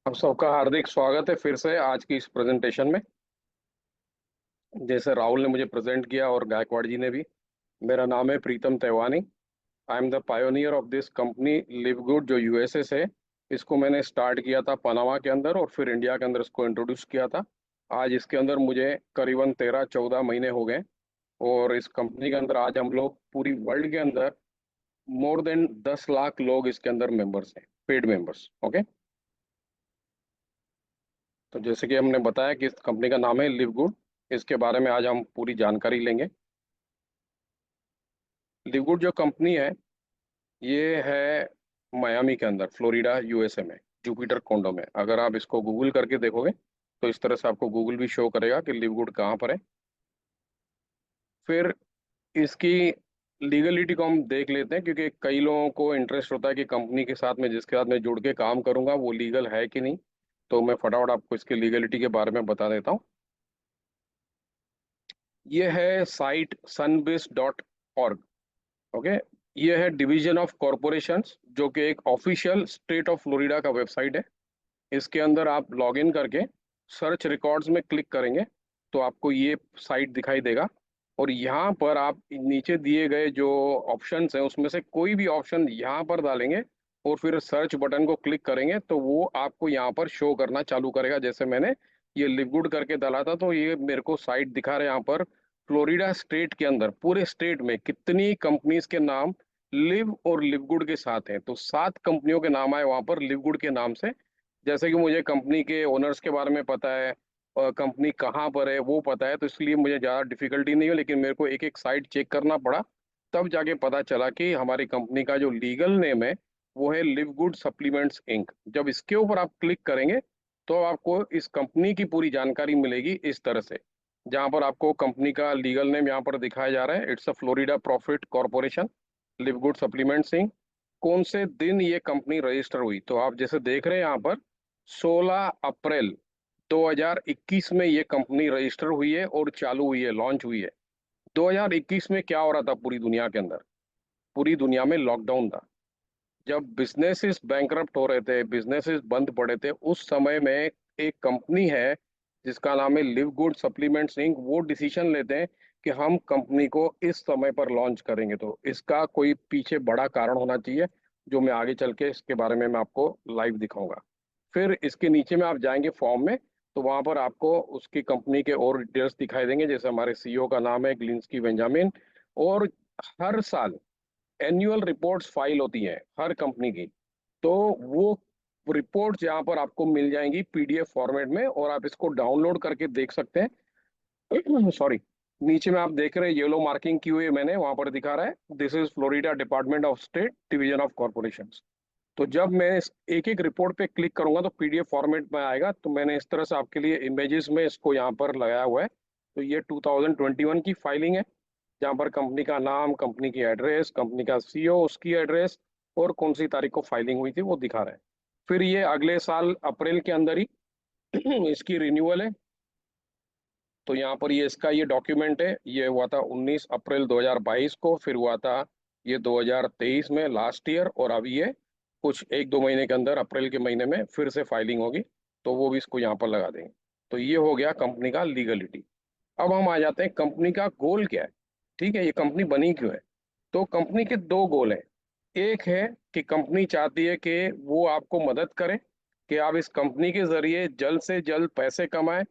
आप सबका हार्दिक स्वागत है फिर से आज की इस प्रेजेंटेशन में। जैसे राहुल ने मुझे प्रेजेंट किया और गायकवाड़ जी ने भी। मेरा नाम है Pritam Tewani. I am the pioneer of this company live good, जो यूएसए से है। इसको मैंने स्टार्ट किया था पनामा के अंदर और फिर इंडिया के अंदर इसको इंट्रोड्यूस किया था। आज इसके अंदर मुझे करीबन 13-14 महीने हो गए। और इस कंपनी के अंदर आज हम लोग पूरी वर्ल्ड के अंदर मोर देन 10 लाख लोग इसके अंदर मेंबर्स हैं, पेड मेंबर्स। ओके। तो जैसे कि हमने बताया कि इस कंपनी का नाम है लिव गुड। इसके बारे में आज हम पूरी जानकारी लेंगे। लिव गुड जो कंपनी है, ये है मायामी के अंदर, फ्लोरिडा यूएसए में, जुपिटर कोंडो में। अगर आप इसको गूगल करके देखोगे तो इस तरह से आपको गूगल भी शो करेगा कि लिव गुड कहाँ पर है। फिर इसकी लीगलिटी को हम देख लेते हैं, क्योंकि कई लोगों को इंटरेस्ट होता है कि कंपनी के साथ में, जिसके साथ मैं जुड़ के काम करूंगा, वो लीगल है कि नहीं। तो मैं फटाफट आपको इसकी लीगलिटी के बारे में बता देता हूँ। ये है साइट sunbiz.org। ओके। ये है डिवीजन ऑफ कॉरपोरेशंस, जो कि एक ऑफिशियल स्टेट ऑफ फ्लोरिडा का वेबसाइट है। इसके अंदर आप लॉग इन करके सर्च रिकॉर्ड्स में क्लिक करेंगे तो आपको ये साइट दिखाई देगा। और यहाँ पर आप नीचे दिए गए जो ऑप्शंस हैं उसमें से कोई भी ऑप्शन यहाँ पर डालेंगे और फिर सर्च बटन को क्लिक करेंगे तो वो आपको यहाँ पर शो करना चालू करेगा। जैसे मैंने ये लिवगुड करके डाला था तो ये मेरे को साइट दिखा रहे हैं यहाँ पर। फ्लोरिडा स्टेट के अंदर, पूरे स्टेट में कितनी कंपनीज के नाम लिव और लिवगुड के साथ हैं, तो 7 कंपनियों के नाम आए वहां पर लिवगुड के नाम से। जैसे कि मुझे कंपनी के ओनर्स के बारे में पता है और कंपनी कहाँ पर है वो पता है, तो इसलिए मुझे ज़्यादा डिफिकल्टी नहीं हो, लेकिन मेरे को एक एक साइट चेक करना पड़ा। तब जाके पता चला कि हमारी कंपनी का जो लीगल नेम है वो है लिव गुड सप्लीमेंट्स इंक। जब इसके ऊपर आप क्लिक करेंगे तो आपको इस कंपनी की पूरी जानकारी मिलेगी इस तरह से, जहाँ पर आपको कंपनी का लीगल नेम यहाँ पर दिखाया जा रहा है। It's a Florida profit corporation live good supplements inc. कौन से दिन ये कंपनी रजिस्टर हुई, तो आप जैसे देख रहे हैं यहाँ पर 16 अप्रैल 2021 में ये कंपनी रजिस्टर हुई है और चालू हुई है, लॉन्च हुई है। 2021 में क्या हो रहा था पूरी दुनिया के अंदर? पूरी दुनिया में लॉकडाउन था। जब बिजनेसेस बैंकरप्ट हो रहे थे, बिजनेसेस बंद पड़े थे, उस समय में एक कंपनी है जिसका नाम है लिव गुड सप्लीमेंट्स इंक। वो डिसीजन लेते हैं कि हम कंपनी को इस समय पर लॉन्च करेंगे, तो इसका कोई पीछे बड़ा कारण होना चाहिए, जो मैं आगे चल के इसके बारे में मैं आपको लाइव दिखाऊंगा। फिर इसके नीचे में आप जाएंगे फॉर्म में, तो वहां पर आपको उसकी कंपनी के और डिटेल्स दिखाई देंगे। जैसे हमारे सीईओ का नाम है ग्लिंस्की बेंजामिन। और हर साल एनुअल रिपोर्ट्स फाइल होती हैं हर कंपनी की। तो वो रिपोर्ट्स यहाँ पर आपको मिल जाएंगी पीडीएफ फॉर्मेट में और आप इसको डाउनलोड करके देख सकते हैं। सॉरी। नीचे में आप देख रहे हैं येलो मार्किंग की हुई है मैंने, वहां पर दिखा रहा है this is Florida department of state division of corporation. तो जब मैं एक एक रिपोर्ट पे क्लिक करूंगा तो पीडीएफ फॉर्मेट में आएगा। तो मैंने इस तरह से आपके लिए इमेजेस में इसको यहाँ पर लगाया हुआ है। तो ये 2021 की फाइलिंग है, जहाँ पर कंपनी का नाम, कंपनी की एड्रेस, कंपनी का सीईओ, उसकी एड्रेस और कौन सी तारीख को फाइलिंग हुई थी वो दिखा रहा है। फिर ये अगले साल अप्रैल के अंदर ही इसकी रिन्यूअल है। तो यहाँ पर ये इसका ये डॉक्यूमेंट है, ये हुआ था 19 अप्रैल 2022 को, फिर हुआ था ये 2023 में लास्ट ईयर, और अभी ये कुछ 1-2 महीने के अंदर अप्रैल के महीने में फिर से फाइलिंग होगी। तो वो भी इसको यहाँ पर लगा देंगे। तो ये हो गया कंपनी का लीगलिटी। अब हम आ जाते हैं कंपनी का गोल क्या है। ठीक है, ये कंपनी बनी क्यों है? तो कंपनी के दो गोल हैं। एक है कि कंपनी चाहती है कि वो आपको मदद करे कि आप इस कंपनी के जरिए जल्द से जल्द पैसे कमाएं।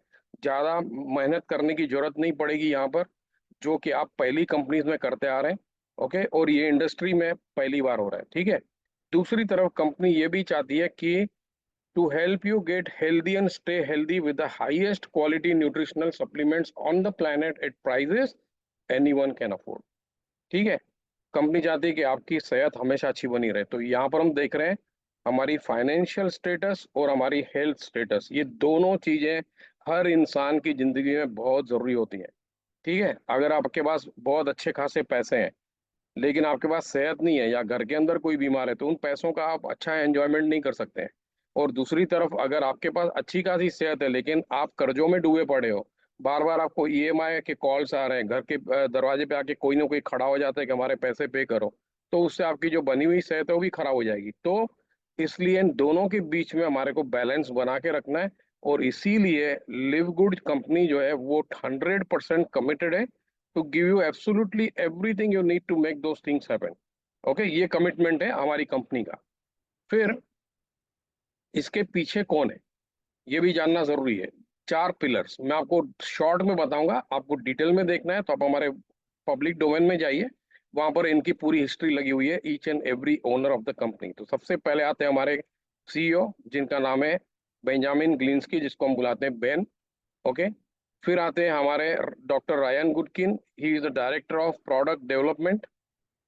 ज़्यादा मेहनत करने की जरूरत नहीं पड़ेगी यहाँ पर, जो कि आप पहली कंपनीज में करते आ रहे हैं। ओके, और ये इंडस्ट्री में पहली बार हो रहा है। ठीक है। दूसरी तरफ कंपनी ये भी चाहती है कि to help you get healthy and stay healthy with the highest quality nutritional supplements on the planet at prices anyone can afford। ठीक है। कंपनी चाहती है कि आपकी सेहत हमेशा अच्छी बनी रहे। तो यहाँ पर हम देख रहे हैं हमारी फाइनेंशियल स्टेटस और हमारी हेल्थ स्टेटस, ये दोनों चीजें हर इंसान की जिंदगी में बहुत जरूरी होती हैं। ठीक है। अगर आपके पास बहुत अच्छे खासे पैसे हैं लेकिन आपके पास सेहत नहीं है या घर के अंदर कोई बीमार है, तो उन पैसों का आप अच्छा एंजॉयमेंट नहीं कर सकते हैं। और दूसरी तरफ अगर आपके पास अच्छी खासी सेहत है लेकिन आप कर्जों में डूबे पड़े हो, बार बार आपको ईएमआई के कॉल्स आ रहे हैं, घर के दरवाजे पे आके कोई ना कोई खड़ा हो जाता है कि हमारे पैसे पे करो, तो उससे आपकी जो बनी हुई सेहत है वो भी खराब हो जाएगी। तो इसलिए इन दोनों के बीच में हमारे को बैलेंस बना के रखना है। और इसीलिए लिव गुड कंपनी जो है वो 100% कमिटेड है to give you absolutely everything you need to make those things happen. Okay, ये कमिटमेंट है हमारी कंपनी का। फिर इसके पीछे कौन है ये भी जानना जरूरी है। 4 पिलर्स मैं आपको शॉर्ट में बताऊंगा, आपको डिटेल में देखना है तो आप हमारे पब्लिक डोमेन में जाइए, वहां पर इनकी पूरी हिस्ट्री लगी हुई है, each and every owner of the company. तो सबसे पहले आते हैं हमारे सीईओ जिनका नाम है बेंजामिन ग्लिंस्की, जिसको हम बुलाते हैं बेन। ओके, फिर आते हैं हमारे doctor Ryan Goodkin, he is the director of product development.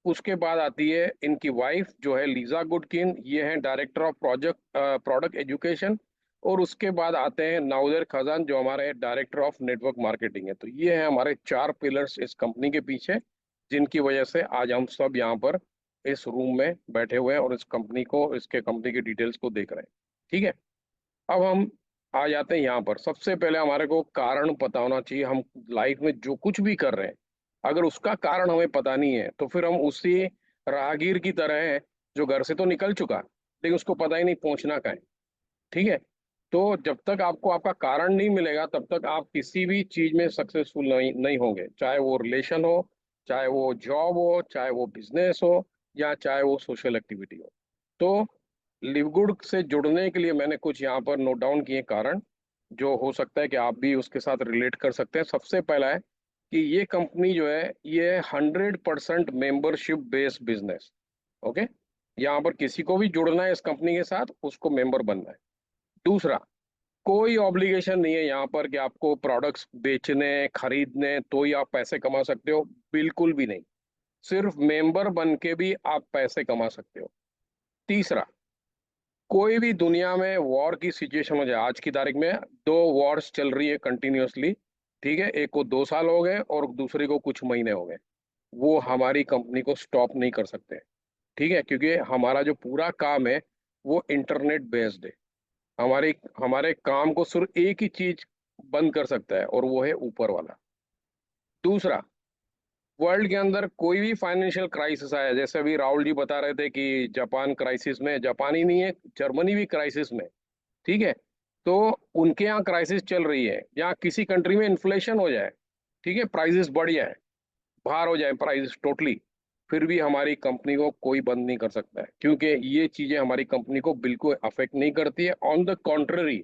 उसके बाद आती है इनकी वाइफ जो है लीजा गुडकिन, ये है डायरेक्टर ऑफ प्रोडक्ट एजुकेशन। और उसके बाद आते हैं नाउजर खजान जो हमारे डायरेक्टर ऑफ नेटवर्क मार्केटिंग है। तो ये है हमारे 4 पिलर्स इस कंपनी के पीछे, जिनकी वजह से आज हम सब यहाँ पर इस रूम में बैठे हुए हैं और इस कंपनी को, इसके कंपनी की डिटेल्स को देख रहे हैं। ठीक है, अब हम आ जाते हैं यहाँ पर। सबसे पहले हमारे को कारण पता होना चाहिए। हम लाइफ में जो कुछ भी कर रहे हैं, अगर उसका कारण हमें पता नहीं है तो फिर हम उसी राहगीर की तरह हैं जो घर से तो निकल चुका लेकिन उसको पता ही नहीं पहुंचना कहाँ है। ठीक है, तो जब तक आपको आपका कारण नहीं मिलेगा तब तक आप किसी भी चीज में सक्सेसफुल नहीं होंगे, चाहे वो रिलेशन हो, चाहे वो जॉब हो, चाहे वो बिजनेस हो, या चाहे वो सोशल एक्टिविटी हो। तो लिवगुड से जुड़ने के लिए मैंने कुछ यहाँ पर नोट डाउन किए कारण, जो हो सकता है कि आप भी उसके साथ रिलेट कर सकते हैं। सबसे पहला है कि ये कंपनी जो है ये 100% मेंबरशिप बेस्ड बिजनेस। ओके, यहाँ पर किसी को भी जुड़ना है इस कंपनी के साथ, उसको मेंबर बनना है। दूसरा, कोई ऑब्लिगेशन नहीं है यहाँ पर कि आपको प्रोडक्ट्स बेचने खरीदने तो ही आप पैसे कमा सकते हो, बिल्कुल भी नहीं। सिर्फ मेंबर बन के भी आप पैसे कमा सकते हो। तीसरा, कोई भी दुनिया में वॉर की सिचुएशन हो जाए, आज की तारीख में 2 वॉर्स चल रही है कंटिन्यूअसली, ठीक है, एक को 2 साल हो गए और दूसरे को कुछ महीने हो गए, वो हमारी कंपनी को स्टॉप नहीं कर सकते। ठीक है, क्योंकि हमारा जो पूरा काम है वो इंटरनेट बेस्ड है। हमारे हमारे काम को सिर्फ एक ही चीज बंद कर सकता है और वो है ऊपर वाला। दूसरा, वर्ल्ड के अंदर कोई भी फाइनेंशियल क्राइसिस आया, जैसे अभी राहुल जी बता रहे थे कि जापान क्राइसिस में, जापान ही नहीं है जर्मनी भी क्राइसिस में। ठीक है, तो उनके यहाँ क्राइसिस चल रही है, यहाँ किसी कंट्री में इन्फ्लेशन हो जाए, ठीक है, प्राइसेस बढ़ जाए, बाहर हो जाए प्राइसेस टोटली, फिर भी हमारी कंपनी को कोई बंद नहीं कर सकता है, क्योंकि ये चीजें हमारी कंपनी को बिल्कुल अफेक्ट नहीं करती है। ऑन द कॉन्ट्ररी,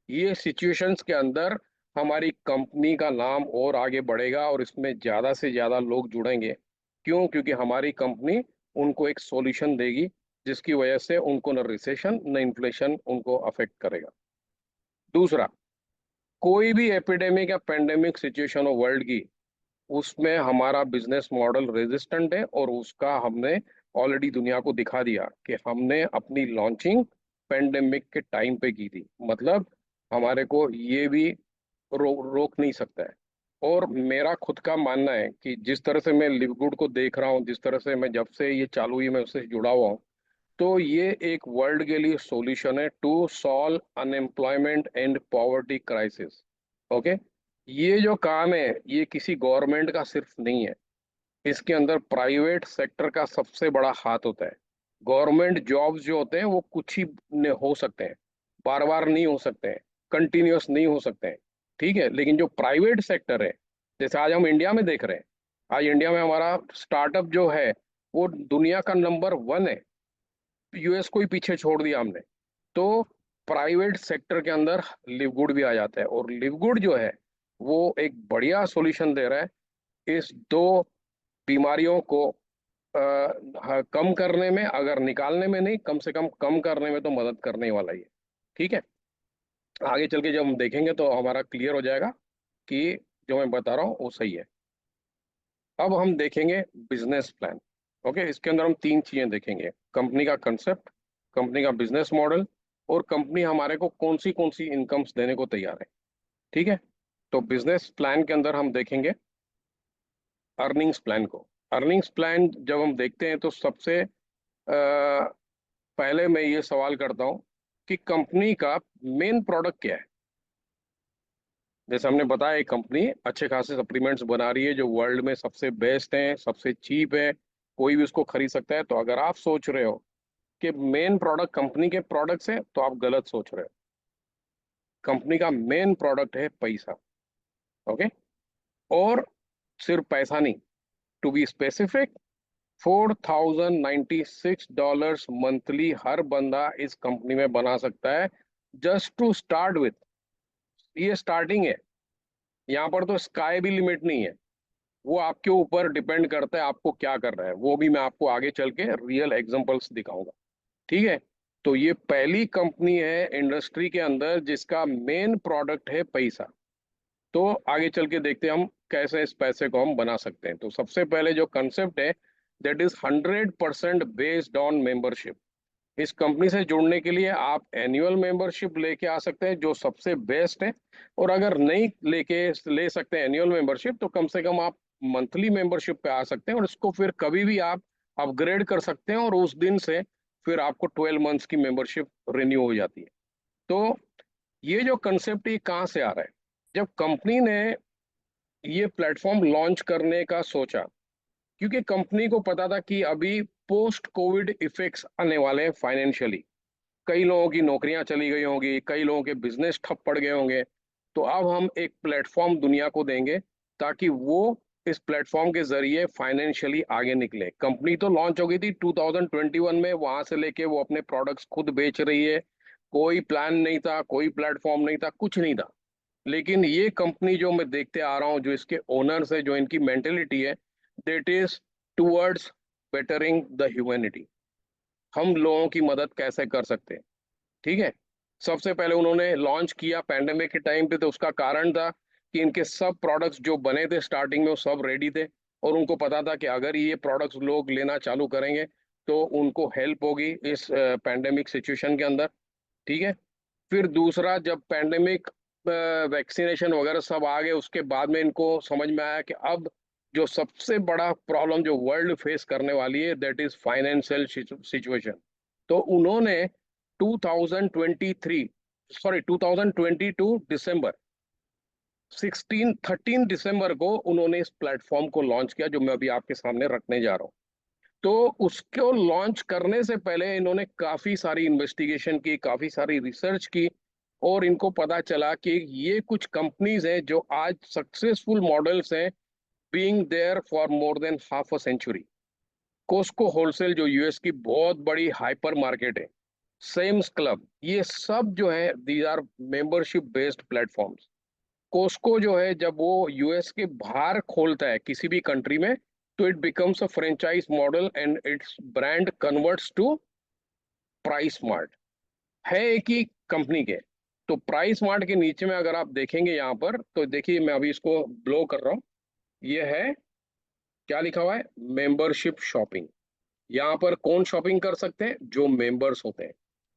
ये सिचुएशंस के अंदर हमारी कंपनी का नाम और आगे बढ़ेगा और इसमें ज्यादा से ज्यादा लोग जुड़ेंगे। क्यों? क्योंकि हमारी कंपनी उनको एक सॉल्यूशन देगी जिसकी वजह से उनको न रिसेशन न इन्फ्लेशन उनको अफेक्ट करेगा। दूसरा, कोई भी एपिडेमिक या पेंडेमिक सिचुएशन हो वर्ल्ड की, उसमें हमारा बिजनेस मॉडल रेजिस्टेंट है और उसका हमने ऑलरेडी दुनिया को दिखा दिया कि हमने अपनी लॉन्चिंग पेंडेमिक के टाइम पे की थी। मतलब हमारे को ये भी रोक नहीं सकता है। और मेरा खुद का मानना है कि जिस तरह से मैं लिवगुड को देख रहा हूँ, जिस तरह से मैं जब से ये चालू हुई मैं उससे जुड़ा हुआ हूँ, तो ये एक वर्ल्ड के लिए सॉल्यूशन है to solve unemployment and poverty crisis. Okay, ये जो काम है ये किसी गवर्नमेंट का सिर्फ नहीं है, इसके अंदर प्राइवेट सेक्टर का सबसे बड़ा हाथ होता है। गवर्नमेंट जॉब्स जो होते हैं वो कुछ ही हो सकते हैं, बार बार नहीं हो सकते हैं, कंटिन्यूअस नहीं हो सकते हैं। ठीक है, लेकिन जो प्राइवेट सेक्टर है, जैसे आज हम इंडिया में देख रहे हैं, आज इंडिया में हमारा स्टार्टअप जो है वो दुनिया का नंबर 1 है, यूएस को ही पीछे छोड़ दिया हमने। तो प्राइवेट सेक्टर के अंदर लिवगुड भी आ जाता है और लिवगुड जो है वो एक बढ़िया सॉल्यूशन दे रहा है इस 2 बीमारियों को कम करने में, अगर निकालने में नहीं, कम से कम करने में तो मदद करने ही वाला ही है। ठीक है, आगे चल के जब हम देखेंगे तो हमारा क्लियर हो जाएगा कि जो मैं बता रहा हूँ वो सही है। अब हम देखेंगे बिजनेस प्लान। ओके, इसके अंदर हम 3 चीजें देखेंगे: कंपनी का कंसेप्ट, कंपनी का बिजनेस मॉडल, और कंपनी हमारे को कौन सी इनकम्स देने को तैयार है। ठीक है, तो बिजनेस प्लान के अंदर हम देखेंगे अर्निंग्स प्लान को। अर्निंग्स प्लान जब हम देखते हैं तो सबसे पहले मैं ये सवाल करता हूँ कि कंपनी का मेन प्रोडक्ट क्या है। जैसे हमने बताया एक कंपनी अच्छे खासे सप्लीमेंट्स बना रही है जो वर्ल्ड में सबसे बेस्ट हैं, सबसे चीप है, कोई भी उसको खरीद सकता है। तो अगर आप सोच रहे हो कि मेन प्रोडक्ट कंपनी के प्रोडक्ट्स है, तो आप गलत सोच रहे हो। कंपनी का मेन प्रोडक्ट है पैसा। ओके। और सिर्फ पैसा नहीं, टू बी स्पेसिफिक, $4,096 मंथली हर बंदा इस कंपनी में बना सकता है, जस्ट टू स्टार्ट विथ। ये स्टार्टिंग है, यहाँ पर तो स्काई भी लिमिट नहीं है। वो आपके ऊपर डिपेंड करता है आपको क्या करना है, वो भी मैं आपको आगे चल के रियल एग्जांपल्स दिखाऊंगा। ठीक है। तो ये पहली कंपनी है इंडस्ट्री के अंदर जिसका मेन प्रोडक्ट है पैसा। तो आगे चल के देखते हैं हम कैसे इस पैसे को हम बना सकते हैं। तो सबसे पहले जो कंसेप्ट है, that is 100% based on membership. इस कंपनी से जुड़ने के लिए आप एनुअल मेंबरशिप लेके आ सकते हैं, जो सबसे बेस्ट है। और अगर नहीं ले सकते एनुअल मेंबरशिप, तो कम से कम आप मंथली मेंबरशिप पे आ सकते हैं, और इसको फिर कभी भी आप अपग्रेड कर सकते हैं, और उस दिन से फिर आपको 12 मंथ्स की मेंबरशिप रिन्यू हो जाती है। तो ये जो कंसेप्ट ये कहाँ से आ रहा है? जब कंपनी ने ये प्लेटफॉर्म लॉन्च करने का सोचा, क्योंकि कंपनी को पता था कि अभी पोस्ट कोविड इफेक्ट्स आने वाले हैं फाइनेंशियली। कई लोगों की नौकरियां चली गई होंगी, कई लोगों के बिजनेस ठप पड़ गए होंगे। तो अब हम एक प्लेटफॉर्म दुनिया को देंगे, ताकि वो इस प्लेटफॉर्म के जरिए फाइनेंशियली आगे निकले। कंपनी तो लॉन्च हो गई थी 2021 में, वहां से लेके वो अपने प्रोडक्ट्स खुद बेच रही है। कोई प्लान नहीं था, कोई प्लेटफॉर्म नहीं था, कुछ नहीं था। लेकिन ये कंपनी जो मैं देखते आ रहा हूँ, जो इसके ओनर्स है, जो इनकी मेंटेलिटी है, that is towards bettering the humanity. हम लोगों की मदद कैसे कर सकते हैं। ठीक है। सबसे पहले उन्होंने लॉन्च किया पैंडेमिक के टाइम पे, तो उसका कारण था कि इनके सब प्रोडक्ट्स जो बने थे स्टार्टिंग में, वो सब रेडी थे। और उनको पता था कि अगर ये प्रोडक्ट्स लोग लेना चालू करेंगे, तो उनको हेल्प होगी इस पैंडेमिक सिचुएशन के अंदर। ठीक है। फिर दूसरा, जब पैंडेमिक वैक्सीनेशन वगैरह सब आ गए, उसके बाद में इनको समझ में आया कि अब जो सबसे बड़ा प्रॉब्लम जो वर्ल्ड फेस करने वाली है, दैट इज फाइनेंशियल सिचुएशन। तो उन्होंने 2023 सॉरी 2022 दिसंबर 13 दिसंबर को उन्होंने इस प्लेटफॉर्म को लॉन्च किया, जो मैं अभी आपके सामने रखने जा रहा हूँ। तो उसको लॉन्च करने से पहले इन्होंने काफी सारी इन्वेस्टिगेशन की, काफी सारी रिसर्च की। और इनको पता चला कि ये कुछ कंपनीज हैं जो आज सक्सेसफुल मॉडल्स हैं, being there for more than half a century. Costco wholesale, जो यूएस की बहुत बड़ी हाइपर मार्केट है, सेम्स क्लब, ये सब जो है these are membership based platforms. Costco जो है, जब वो यूएस के बाहर खोलता है किसी भी कंट्री में, तो it becomes a franchise model and its brand converts to price smart. है एक ही कंपनी के। तो प्राइस स्मार्ट के नीचे में अगर आप देखेंगे यहाँ पर, तो देखिए मैं अभी इसको ब्लो कर रहा हूँ। ये है, क्या लिखा हुआ है, मेंबरशिप शॉपिंग। यहाँ पर कौन शॉपिंग कर सकते हैं? जो मेंबर्स होते हैं।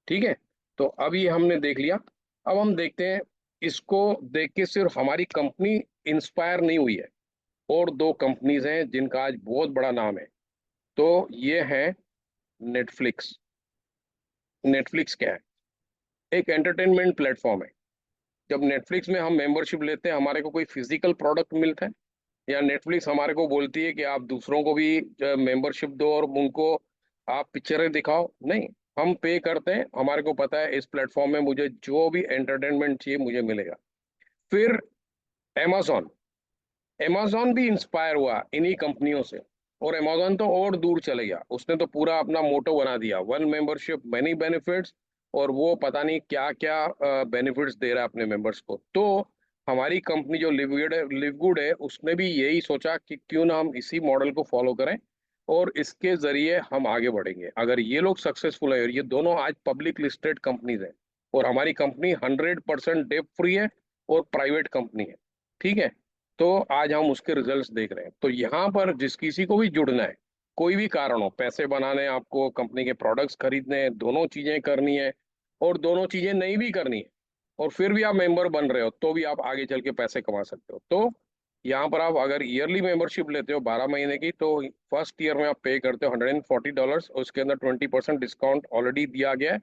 ठीक है। तो अब ये हमने देख लिया। अब हम देखते हैं, इसको देख के सिर्फ हमारी कंपनी इंस्पायर नहीं हुई है, और दो कंपनीज हैं जिनका आज बहुत बड़ा नाम है। तो ये है नेटफ्लिक्स। नेटफ्लिक्स क्या है? एक एंटरटेनमेंट प्लेटफॉर्म है। जब नेटफ्लिक्स में हम मेंबरशिप लेते हैं, हमारे को कोई फिजिकल प्रोडक्ट मिलता है, या नेटफ्लिक्स हमारे को बोलती है कि आप दूसरों को भी मेंबरशिप दो और उनको आप पिक्चरें दिखाओ? नहीं। हम पे करते हैं, हमारे को पता है इस प्लेटफॉर्म में मुझे जो भी एंटरटेनमेंट चाहिए मुझे मिलेगा। फिर amazon amazon भी इंस्पायर हुआ इन्हीं कंपनियों से। और amazon तो और दूर चले गया, उसने तो पूरा अपना मोटो बना दिया, वन मेंबरशिप मैनी बेनिफिट्स। और वो पता नहीं क्या क्या बेनिफिट्स दे रहा है अपने मेंबर्स को। तो हमारी कंपनी जो लिव गुड है, उसने भी यही सोचा कि क्यों ना हम इसी मॉडल को फॉलो करें, और इसके जरिए हम आगे बढ़ेंगे। अगर ये लोग सक्सेसफुल है, और ये दोनों आज पब्लिक लिस्टेड कंपनीज हैं, और हमारी कंपनी 100% डेट फ्री है और प्राइवेट कंपनी है। ठीक है। तो आज हम उसके रिजल्ट्स देख रहे हैं। तो यहाँ पर जिस किसी को भी जुड़ना है, कोई भी कारण हो, पैसे बनाने हैं आपको, कंपनी के प्रोडक्ट्स खरीदने हैं, दोनों चीजें करनी है, और दोनों चीजें नहीं भी करनी है, और फिर भी आप मेंबर बन रहे हो, तो भी आप आगे चल के पैसे कमा सकते हो। तो यहाँ पर आप अगर ईयरली मेंबरशिप लेते हो 12 महीने की, तो फर्स्ट ईयर में आप पे करते हो $140, और उसके अंदर 20% डिस्काउंट ऑलरेडी दिया गया है।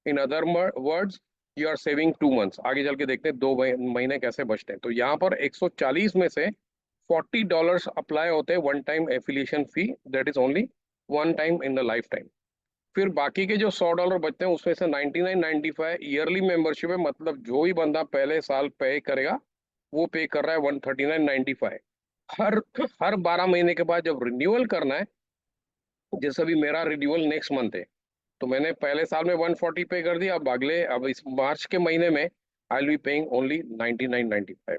In other words, you are saving 2 months. आगे चल के देखते हैं 2 महीने कैसे बचते हैं। तो यहाँ पर 140 में से $40 अप्लाई होते हैं one time affiliation fee, that is only one time in the life time. फिर बाकी के जो $100 बचते हैं उसमें से 99.95 ईयरली मेंबरशिप है, मतलब जो भी बंदा पहले साल पे करेगा वो पे कर रहा है 139.95। हर हर 12 महीने के बाद जब रिन्यूअल करना है, जैसे अभी मेरा रिन्यूअल नेक्स्ट मंथ है, तो मैंने पहले साल में 140 पे कर दिया, अब इस मार्च के महीने में I will be paying only 99.95।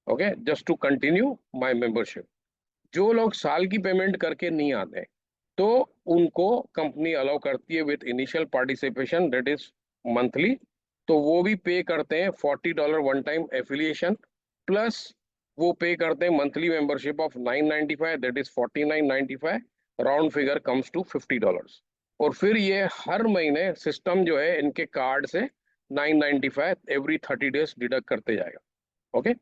Okay, just to continue my membership. जो लोग साल की पेमेंट करके नहीं आते तो उनको कंपनी अलाउ करती है with initial participation, that is monthly. तो वो भी पे करते हैं $40 वन टाइम एफिलिएशन, प्लस वो पे करते हैं monthly membership of 995, that is 49.95। Round figure comes to $50। और फिर ये हर महीने सिस्टम जो है इनके कार्ड से 995 एवरी 30 डेज डिडक्ट करते जाएगा। ओके,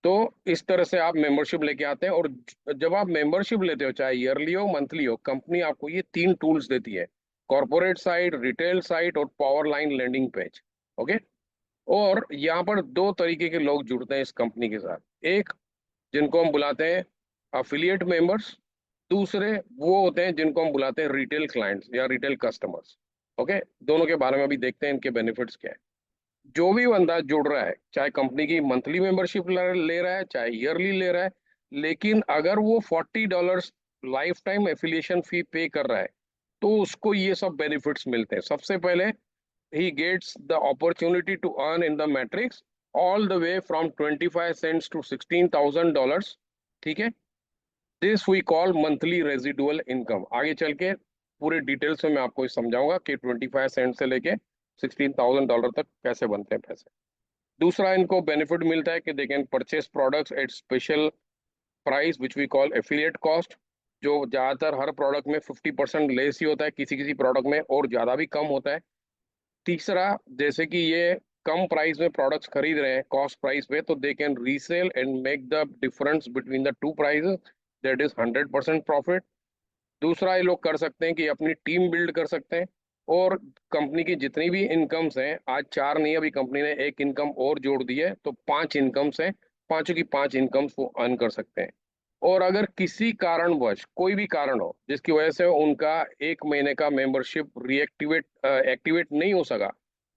तो इस तरह से आप मेंबरशिप लेके आते हैं। और जब आप मेंबरशिप लेते हो, चाहे ईयरली हो मंथली हो, कंपनी आपको ये 3 टूल्स देती है: कॉर्पोरेट साइट, रिटेल साइट और power line landing page. Okay, और यहाँ पर दो तरीके के लोग जुड़ते हैं इस कंपनी के साथ। एक, जिनको हम बुलाते हैं अफिलिएट मेंबर्स। दूसरे वो होते हैं जिनको हम बुलाते हैं रिटेल क्लाइंट्स या रिटेल कस्टमर्स। ओके, दोनों के बारे में अभी देखते हैं इनके बेनिफिट्स क्या है। जो भी बंदा जुड़ रहा है, चाहे कंपनी की मंथली मेंबरशिप ले रहा है चाहे ईयरली ले रहा है, लेकिन अगर वो $40 लाइफ टाइम एफिलिएशन फी पे कर रहा है तो उसको ये सब बेनिफिट्स मिलते हैं। सबसे पहले, he gets the opportunity to earn in the matrix all the way from 25 cents to $16,000। ठीक है, this we call monthly residual income. आगे चल के पूरे डिटेल्स में मैं आपको समझाऊंगा कि 25 सेंट से लेके $16,000 तक कैसे बनते हैं पैसे। दूसरा, इनको बेनिफिट मिलता है कि they can purchase products at special price which we call affiliate cost, जो ज़्यादातर हर प्रोडक्ट में 50% लेस ही होता है, किसी किसी प्रोडक्ट में और ज़्यादा भी कम होता है। तीसरा, जैसे कि ये कम प्राइस में प्रोडक्ट्स खरीद रहे हैं कॉस्ट प्राइस पे, तो they can resale and make the difference between the two prices, that is 100% profit. दूसरा, ये लोग कर सकते हैं कि अपनी टीम बिल्ड कर सकते हैं, और कंपनी की जितनी भी इनकम्स हैं, आज 4 नहीं, अभी कंपनी ने एक इनकम और जोड़ दी है, तो 5 इनकम्स हैं, पांचों की 5 इनकम्स वो अर्न कर सकते हैं। और अगर किसी कारणवश कोई भी कारण हो जिसकी वजह से उनका 1 महीने का मेंबरशिप रीएक्टिवेट एक्टिवेट नहीं हो सका,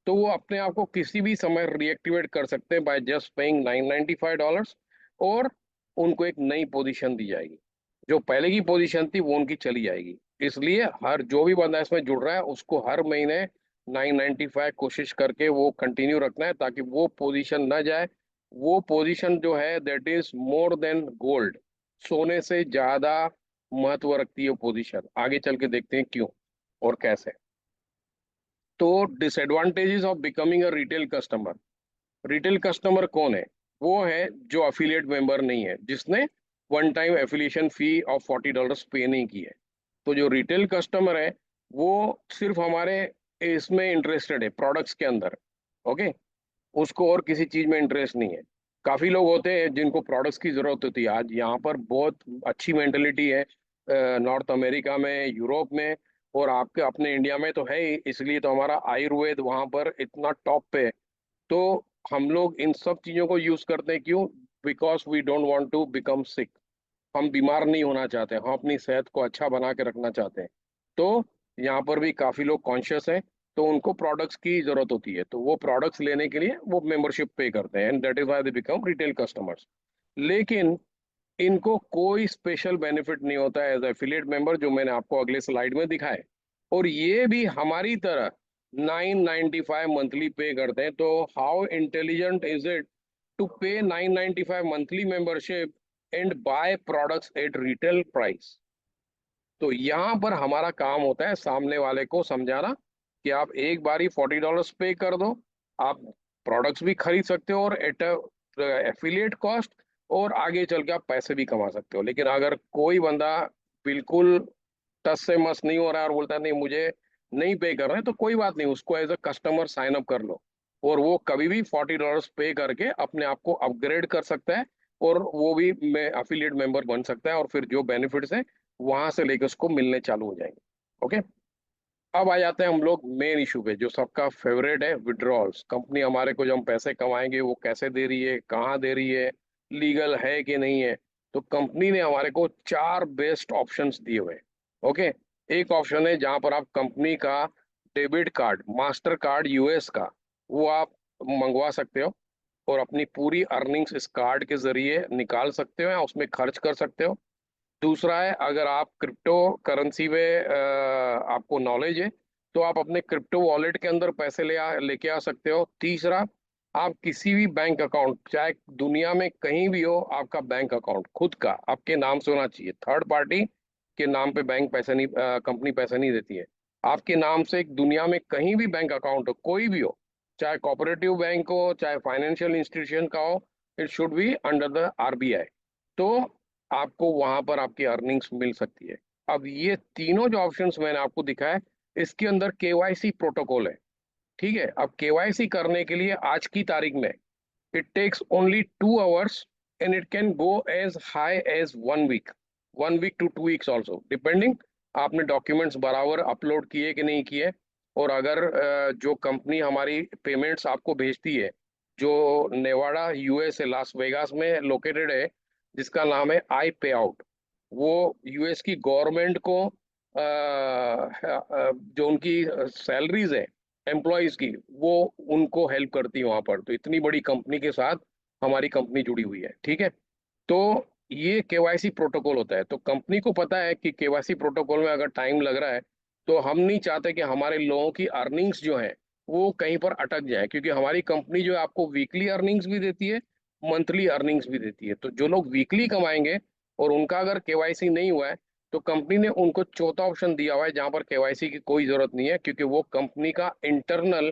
तो वो अपने आप को किसी भी समय रीएक्टिवेट कर सकते हैं बाय जस्ट पेइंग $995। और उनको एक नई पोजीशन दी जाएगी, जो पहले की पोजीशन थी वो उनकी चली जाएगी। इसलिए हर जो भी बंदा इसमें जुड़ रहा है उसको हर महीने 995 कोशिश करके वो कंटिन्यू रखना है, ताकि वो पोजीशन ना जाए। वो पोजीशन जो है that is more than gold, सोने से ज्यादा महत्व रखती है पोजीशन। आगे चल के देखते हैं क्यों और कैसे। तो disadvantages of becoming a retail customer. Retail customer कौन है? वो है जो अफिलिएट मेंबर नहीं है, जिसने one time affiliation fee of $40 पे नहीं की है। तो जो रिटेल कस्टमर है वो सिर्फ हमारे इसमें इंटरेस्टेड है, प्रोडक्ट्स के अंदर। ओके, उसको और किसी चीज में इंटरेस्ट नहीं है। काफी लोग होते हैं जिनको प्रोडक्ट्स की जरूरत होती है। आज यहाँ पर बहुत अच्छी मेंटेलिटी है, नॉर्थ अमेरिका में, यूरोप में, और आपके अपने इंडिया में तो है ही, इसलिए तो हमारा आयुर्वेद वहाँ पर इतना टॉप पे है। तो हम लोग इन सब चीजों को यूज करते हैं, क्यों? Because we don't want to become sick. हम बीमार नहीं होना चाहते, हम अपनी सेहत को अच्छा बना के रखना चाहते हैं। तो यहाँ पर भी काफी लोग कॉन्शियस हैं, तो उनको प्रोडक्ट्स की जरूरत होती है, तो वो प्रोडक्ट्स लेने के लिए वो मेंबरशिप पे करते हैं, and that is why they become retail customers. लेकिन इनको कोई स्पेशल बेनिफिट नहीं होता है एज एफिलिएट मेंबर, जो मैंने आपको अगले स्लाइड में दिखाए। और ये भी हमारी तरह 995 मंथली पे करते हैं। तो how intelligent is it to pay 995 monthly membership and buy products at retail price? तो यहाँ पर हमारा काम होता है सामने वाले को समझाना कि आप एक बारी $40 पे कर दो, आप प्रोडक्ट्स भी खरीद सकते हो और एट एफिलिएट कॉस्ट, और आगे चल के आप पैसे भी कमा सकते हो। लेकिन अगर कोई बंदा बिल्कुल टस से मस नहीं हो रहा है और बोलता है नहीं मुझे नहीं पे कर रहे हैं, तो कोई बात नहीं, उसको as a customer sign up कर लो, और वो कभी भी $40 पे करके अपने आप को अपग्रेड कर सकता है, और वो भी अफिलिएट मेंबर बन सकता है, और फिर जो बेनिफिट्स है वहां से लेकर उसको मिलने चालू हो जाएंगे। ओके, अब आ जाते हैं हम लोग मेन इशू पे, जो सबका फेवरेट है, विड्रॉल्स। कंपनी हमारे को जो हम पैसे कमाएंगे वो कैसे दे रही है, कहाँ दे रही है, लीगल है कि नहीं है। तो कंपनी ने हमारे को 4 बेस्ट ऑप्शंस दिए हुए हैं। ओके, एक ऑप्शन है जहां पर आप कंपनी का debit card, master card US का, वो आप मंगवा सकते हो और अपनी पूरी अर्निंग्स इस कार्ड के जरिए निकाल सकते हो या उसमें खर्च कर सकते हो। दूसरा है, अगर आप क्रिप्टो करेंसी में आपको नॉलेज है तो आप अपने क्रिप्टो वॉलेट के अंदर पैसे लेके आ सकते हो। तीसरा, आप किसी भी बैंक अकाउंट, चाहे दुनिया में कहीं भी हो, आपका बैंक अकाउंट खुद का आपके नाम से होना चाहिए। थर्ड पार्टी के नाम पे बैंक पैसे नहीं, कंपनी पैसे नहीं देती है। आपके नाम से एक दुनिया में कहीं भी बैंक अकाउंट हो, कोई भी हो, चाहे कोऑपरेटिव बैंक हो, चाहे फाइनेंशियल इंस्टीट्यूशन का हो, it should be under the RBI. तो आपको वहां पर आपकी अर्निंग्स मिल सकती है। अब ये तीनों जो ऑप्शंस मैंने आपको दिखाया, इसके अंदर केवाईसी प्रोटोकॉल है। ठीक है, अब केवाईसी करने के लिए आज की तारीख में it takes only 2 hours and it can go as high as 1 week, 1 week to 2 weeks also, depending आपने डॉक्यूमेंट्स बराबर अपलोड किए कि नहीं किए। और अगर जो कंपनी हमारी पेमेंट्स आपको भेजती है, जो नेवाडा यूएस है, लास वेगास में लोकेटेड है, जिसका नाम है आई पे आउट, वो यूएस की गवर्नमेंट को जो उनकी सैलरीज है एम्प्लॉयज की, वो उनको हेल्प करती है वहां पर। तो इतनी बड़ी कंपनी के साथ हमारी कंपनी जुड़ी हुई है। ठीक है, तो ये केवाईसी प्रोटोकॉल होता है। तो कंपनी को पता है कि केवाईसी प्रोटोकॉल में अगर टाइम लग रहा है, तो हम नहीं चाहते कि हमारे लोगों की अर्निंग्स जो है वो कहीं पर अटक जाए, क्योंकि हमारी कंपनी जो है आपको वीकली अर्निंग्स भी देती है, मंथली अर्निंग्स भी देती है। तो जो लोग वीकली कमाएंगे और उनका अगर केवाईसी नहीं हुआ है, तो कंपनी ने उनको चौथा ऑप्शन दिया हुआ है जहां पर केवाईसी की कोई जरूरत नहीं है, क्योंकि वो कंपनी का इंटरनल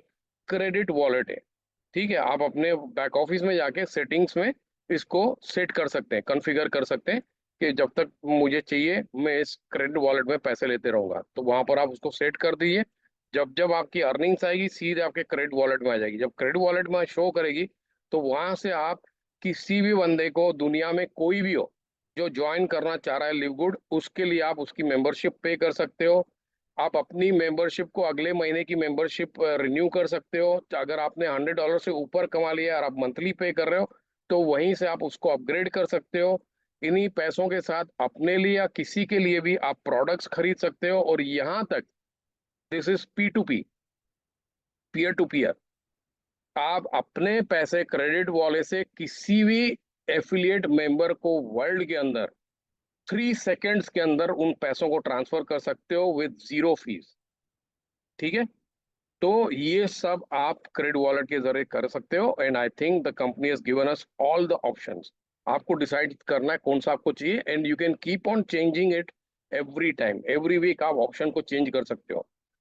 क्रेडिट वॉलेट है। ठीक है, आप अपने बैक ऑफिस में जाके सेटिंग्स में इसको सेट कर सकते हैं, कॉन्फ़िगर कर सकते हैं कि जब तक मुझे चाहिए मैं इस क्रेडिट वॉलेट में पैसे लेते रहूंगा। तो वहां पर आप उसको सेट कर दीजिए। जब जब आपकी अर्निंग्स आएगी सीधे आपके क्रेडिट वॉलेट में आ जाएगी। जब क्रेडिट वॉलेट में शो करेगी, तो वहां से आप किसी भी बंदे को, दुनिया में कोई भी हो, जो ज्वाइन करना चाह रहा है लिव गुड, उसके लिए आप उसकी मेंबरशिप पे कर सकते हो। आप अपनी मेंबरशिप को अगले महीने की मेंबरशिप रिन्यू कर सकते हो। अगर आपने $100 से ऊपर कमा लिया और आप मंथली पे कर रहे हो, तो वहीं से आप उसको अपग्रेड कर सकते हो। इन्हीं पैसों के साथ अपने लिए या किसी के लिए भी आप प्रोडक्ट्स खरीद सकते हो। और यहाँ तक, this is P to P, peer to peer. आप अपने पैसे क्रेडिट वॉलेट से किसी भी एफिलिएट मेंबर को वर्ल्ड के अंदर 3 सेकेंड्स के अंदर उन पैसों को ट्रांसफर कर सकते हो विद जीरो फीस। ठीक है, तो ये सब आप क्रेडिट वॉलेट के जरिए कर सकते हो। And I think the company has given us all the options. आपको डिसाइड करना है कौन सा आपको चाहिए, and you can keep on changing it every time, every week आप ऑप्शन को चेंज कर सकते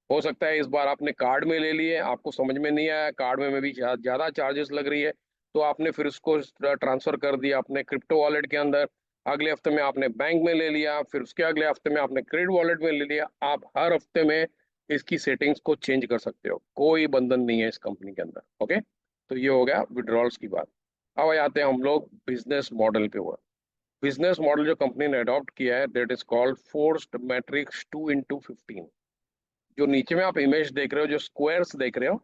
हो सकता है इस बार आपने कार्ड में ले लिए, आपको समझ में नहीं आया, कार्ड में भी ज्यादा चार्जेस लग रही है, तो आपने फिर उसको ट्रांसफर कर दिया अपने क्रिप्टो वॉलेट के अंदर। अगले हफ्ते में आपने बैंक में ले लिया, फिर उसके अगले हफ्ते में आपने क्रेडिट वॉलेट में ले लिया। आप हर हफ्ते में इसकी सेटिंग्स को चेंज कर सकते हो, कोई बंधन नहीं है इस कंपनी के अंदर। ओके, तो ये हो गया विड्रॉल्स की बात। अब आते हैं हम लोग बिजनेस मॉडल पे हुआ। बिजनेस मॉडल जो कंपनी ने अडॉप्ट किया है, that is called forced matrix 2x15। जो नीचे में आप इमेज देख रहे हो, जो स्क्वायर्स देख रहे हो,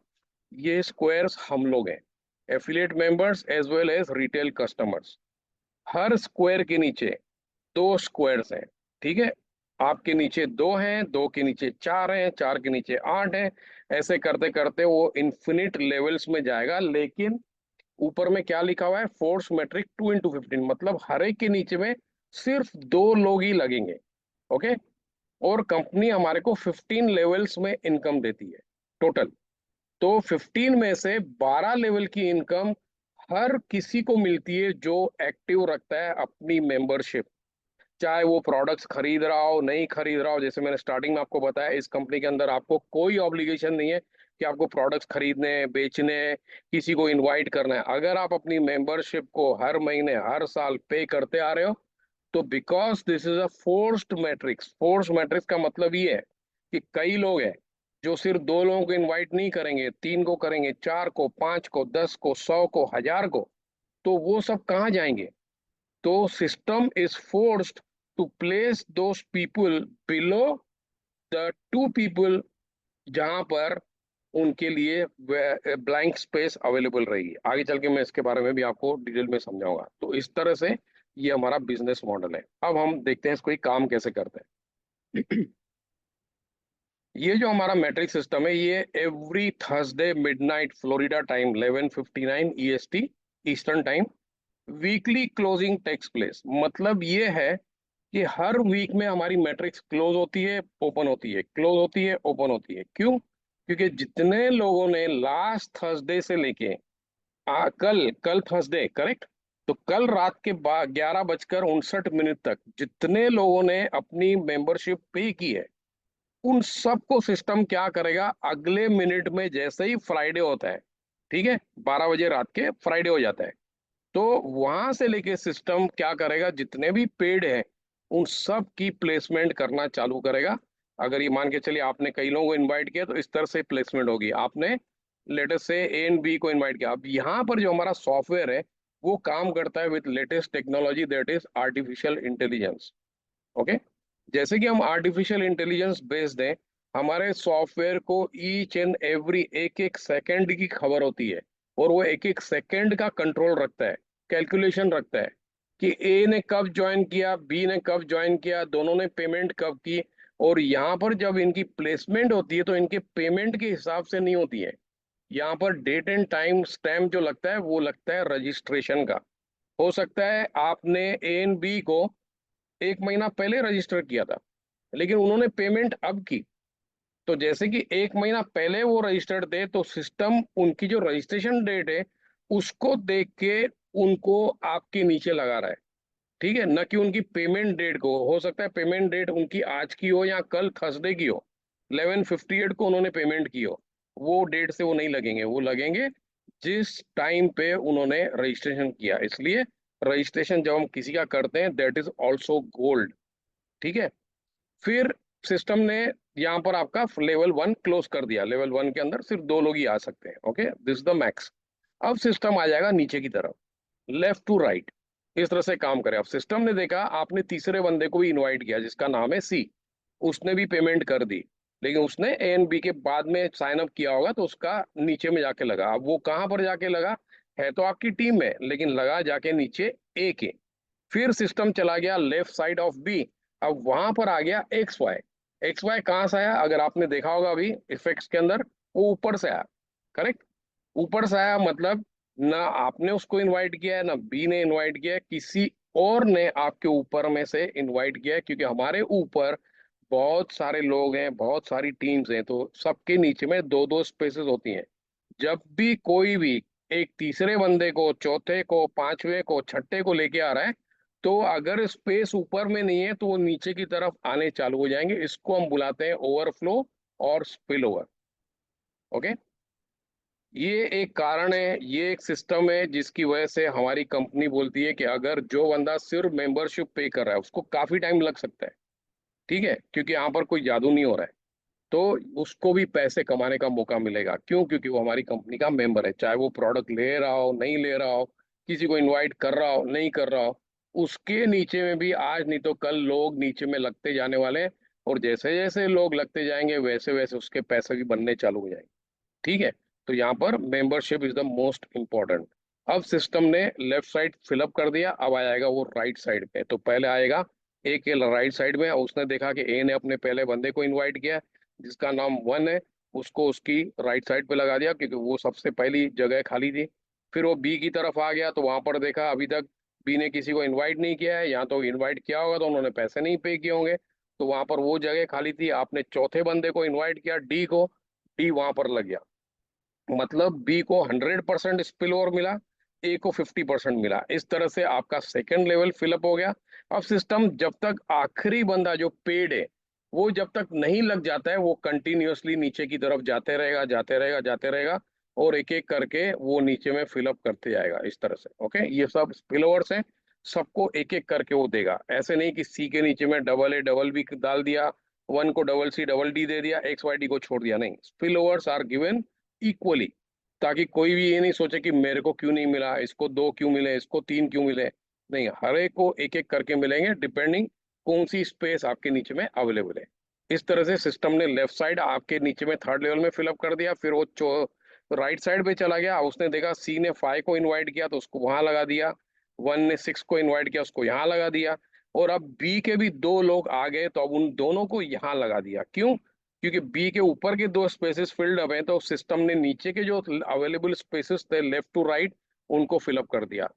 ये स्क्वायर्स हम लोग हैं, affiliate members as well as retail customers. हर स्क्वायर के नीचे 2 स्क्वायर्स हैं। ठीक है, आपके नीचे 2 हैं, 2 के नीचे 4 हैं, 4 के नीचे 8 हैं। ऐसे करते करते वो इन्फिनिट लेवल्स में जाएगा। लेकिन ऊपर में क्या लिखा हुआ है, फोर्स मैट्रिक 2x15, मतलब हर एक के नीचे में सिर्फ 2 लोग ही लगेंगे। ओके, और कंपनी हमारे को 15 लेवल्स में इनकम देती है टोटल। तो 15 में से 12 लेवल की इनकम हर किसी को मिलती है जो एक्टिव रखता है अपनी मेंबरशिप। चाहे वो प्रोडक्ट्स खरीद रहा हो, नहीं खरीद रहा हो। जैसे मैंने स्टार्टिंग में आपको बताया, इस कंपनी के अंदर आपको कोई ऑब्लिगेशन नहीं है कि आपको प्रोडक्ट्स खरीदने, बेचने, किसी को इनवाइट करना है। अगर आप अपनी मेंबरशिप को हर महीने, हर साल पे करते आ रहे हो, तो because this is a forced matrix. Force matrix का मतलब ये है कि कई लोग हैं जो सिर्फ 2 लोगों को इनवाइट नहीं करेंगे, 3 को करेंगे, 4 को, 5 को, 10 को, 100 को, 1000 को। तो वो सब कहाँ जाएंगे? तो system is forced to place those people below the 2 people, जहां पर उनके लिए ब्लैंक स्पेस अवेलेबल रहेगी। आगे चल के मैं इसके बारे में भी आपको डिटेल में समझाऊंगा। तो इस तरह से ये हमारा बिजनेस मॉडल है। अब हम देखते हैं इसको ये काम कैसे करते हैं। ये जो हमारा मैट्रिक सिस्टम है, ये every Thursday midnight Florida time 11:59 EST eastern time weekly closing takes place. मतलब ये है कि हर वीक में हमारी मैट्रिक्स क्लोज होती है, ओपन होती है, क्लोज होती है, ओपन होती है। क्यों? क्योंकि जितने लोगों ने लास्ट थर्सडे से लेके कल कल थर्सडे करेक्ट, तो कल रात के 11:59 तक जितने लोगों ने अपनी मेंबरशिप पे की है, उन सबको सिस्टम क्या करेगा, अगले मिनट में जैसे ही फ्राइडे होता है, ठीक है, 12 बजे रात के फ्राइडे हो जाता है, तो वहां से लेके सिस्टम क्या करेगा, जितने भी पेड है उन सब की प्लेसमेंट करना चालू करेगा। अगर ये मान के चलिए आपने कई लोगों को इनवाइट किया, तो इस तरह से प्लेसमेंट होगी। आपने लेटेस्ट से ए एंड बी को इनवाइट किया, अब यहाँ पर जो हमारा सॉफ्टवेयर है वो काम करता है with latest technology, that is artificial intelligence. Okay, जैसे कि हम आर्टिफिशियल इंटेलिजेंस बेस्ड हैं, हमारे सॉफ्टवेयर को ईच एंड एवरी एक एक सेकंड की खबर होती है, और वो एक एक सेकंड का कंट्रोल रखता है, कैलकुलेशन रखता है कि ए ने कब ज्वाइन किया, बी ने कब ज्वाइन किया, दोनों ने पेमेंट कब की। और यहाँ पर जब इनकी प्लेसमेंट होती है तो इनके पेमेंट के हिसाब से नहीं होती है, यहाँ पर डेट एंड टाइम स्टैम्प जो लगता है वो लगता है रजिस्ट्रेशन का। हो सकता है आपने ए एंड बी को 1 महीना पहले रजिस्टर किया था, लेकिन उन्होंने पेमेंट अब की, तो जैसे कि 1 महीना पहले वो रजिस्टर्ड थे, तो सिस्टम उनकी जो रजिस्ट्रेशन डेट है उसको देख के उनको आपके नीचे लगा रहा है, ठीक है, न कि उनकी पेमेंट डेट को। हो सकता है पेमेंट डेट उनकी आज की हो या कल थर्सडे की हो, 11:58 को उन्होंने पेमेंट की हो, वो डेट से वो नहीं लगेंगे, वो लगेंगे जिस टाइम पे उन्होंने रजिस्ट्रेशन किया। इसलिए रजिस्ट्रेशन जब हम किसी का करते हैं, दैट इज ऑल्सो गोल्ड, ठीक है। फिर सिस्टम ने यहाँ पर आपका लेवल 1 क्लोज कर दिया, लेवल 1 के अंदर सिर्फ 2 लोग ही आ सकते हैं, ओके, दिस द मैक्स। अब सिस्टम आ जाएगा नीचे की तरफ, लेफ्ट टू राइट, इस तरह से काम करे। अब सिस्टम ने देखा आपने तीसरे बंदे को भी इनवाइट किया जिसका नाम है सी, उसने भी पेमेंट कर दी, लेकिन उसने ए एंड बी के बाद में साइन अप किया होगा, तो उसका नीचे में जाके लगा। अब वो कहाँ पर जाके लगा, है तो आपकी टीम में, लेकिन लगा जाके नीचे ए के। फिर सिस्टम चला गया लेफ्ट साइड ऑफ बी, अब वहां पर आ गया एक्स वाई। एक्स वाई कहाँ से आया, अगर आपने देखा होगा अभी इफेक्ट्स के अंदर, वो ऊपर से आया, करेक्ट, ऊपर से आया। मतलब ना आपने उसको इनवाइट किया है, ना बी ने इनवाइट किया है, किसी और ने आपके ऊपर में से इनवाइट किया है, क्योंकि हमारे ऊपर बहुत सारे लोग हैं, बहुत सारी टीम्स हैं, तो सबके नीचे में दो दो स्पेसेस होती हैं। जब भी कोई भी एक तीसरे बंदे को, चौथे को, पांचवे को, छठे को लेके आ रहा है, तो अगर स्पेस ऊपर में नहीं है तो वो नीचे की तरफ आने चालू हो जाएंगे। इसको हम बुलाते हैं ओवरफ्लो और स्पिल ओवर। ओके, ये एक कारण है, ये एक सिस्टम है जिसकी वजह से हमारी कंपनी बोलती है कि अगर जो बंदा सिर्फ मेंबरशिप पे कर रहा है उसको काफी टाइम लग सकता है, ठीक है, क्योंकि यहाँ पर कोई जादू नहीं हो रहा है, तो उसको भी पैसे कमाने का मौका मिलेगा। क्यों? क्योंकि वो हमारी कंपनी का मेंबर है, चाहे वो प्रोडक्ट ले रहा हो, नहीं ले रहा हो, किसी को इनवाइट कर रहा हो, नहीं कर रहा हो, उसके नीचे में भी आज नहीं तो कल लोग नीचे में लगते जाने वाले हैं। और जैसे जैसे लोग लगते जाएंगे वैसे वैसे उसके पैसे भी बनने चालू हो जाएंगे, ठीक है। तो यहाँ पर membership is the most important. अब सिस्टम ने लेफ्ट साइड फिलअप कर दिया, अब आएगा वो राइट साइड पे। तो पहले आएगा ए के राइट साइड में, और उसने देखा कि ए ने अपने पहले बंदे को इनवाइट किया जिसका नाम 1 है, उसको उसकी राइट साइड पे लगा दिया क्योंकि वो सबसे पहली जगह खाली थी। फिर वो बी की तरफ आ गया, तो वहां पर देखा अभी तक बी ने किसी को इनवाइट नहीं किया है, या तो इनवाइट किया होगा तो उन्होंने पैसे नहीं पे किए होंगे, तो वहां पर वो जगह खाली थी। आपने चौथे बंदे को इन्वाइट किया, डी को, डी वहां पर लग गया। मतलब बी को 100% स्पिल ओवर मिला, ए को 50% मिला। इस तरह से आपका सेकंड लेवल फिलअप हो गया। अब सिस्टम जब तक आखिरी बंदा जो पेड है वो जब तक नहीं लग जाता है, वो कंटिन्यूअसली नीचे की तरफ जाते रहेगा, जाते रहेगा, जाते रहेगा, और एक एक करके वो नीचे में फिलअप करते जाएगा इस तरह से। ओके, ये सब स्पिल ओवर्स हैं, सबको एक एक करके वो देगा। ऐसे नहीं कि सी के नीचे में डबल ए डबल बी डाल दिया, 1 को डबल सी डबल डी दे दिया, एक्स वाई डी को छोड़ दिया, नहीं, spill overs are given equally, ताकि कोई भी ये नहीं सोचे कि मेरे को क्यों नहीं मिला, इसको 2 क्यों मिले, इसको 3 क्यों मिले। नहीं, हर एक को एक एक करके मिलेंगे, डिपेंडिंग कौन सी स्पेस आपके नीचे में अवेलेबल है। इस तरह से सिस्टम ने लेफ्ट साइड आपके नीचे में थर्ड लेवल में फिलअप कर दिया। फिर वो राइट साइड पे चला गया, उसने देखा सी ने 5 को इन्वाइट किया तो उसको वहां लगा दिया, 1 ने 6 को इन्वाइट किया उसको यहाँ लगा दिया, और अब बी के भी 2 लोग आ गए तो अब उन दोनों को यहाँ लगा दिया। क्यों? क्योंकि बी के ऊपर के दो स्पेसेस फिल्ड अप हैं, तो सिस्टम ने नीचे के जो अवेलेबल स्पेसेस थे लेफ्ट टू राइट उनको फिलअप कर दिया।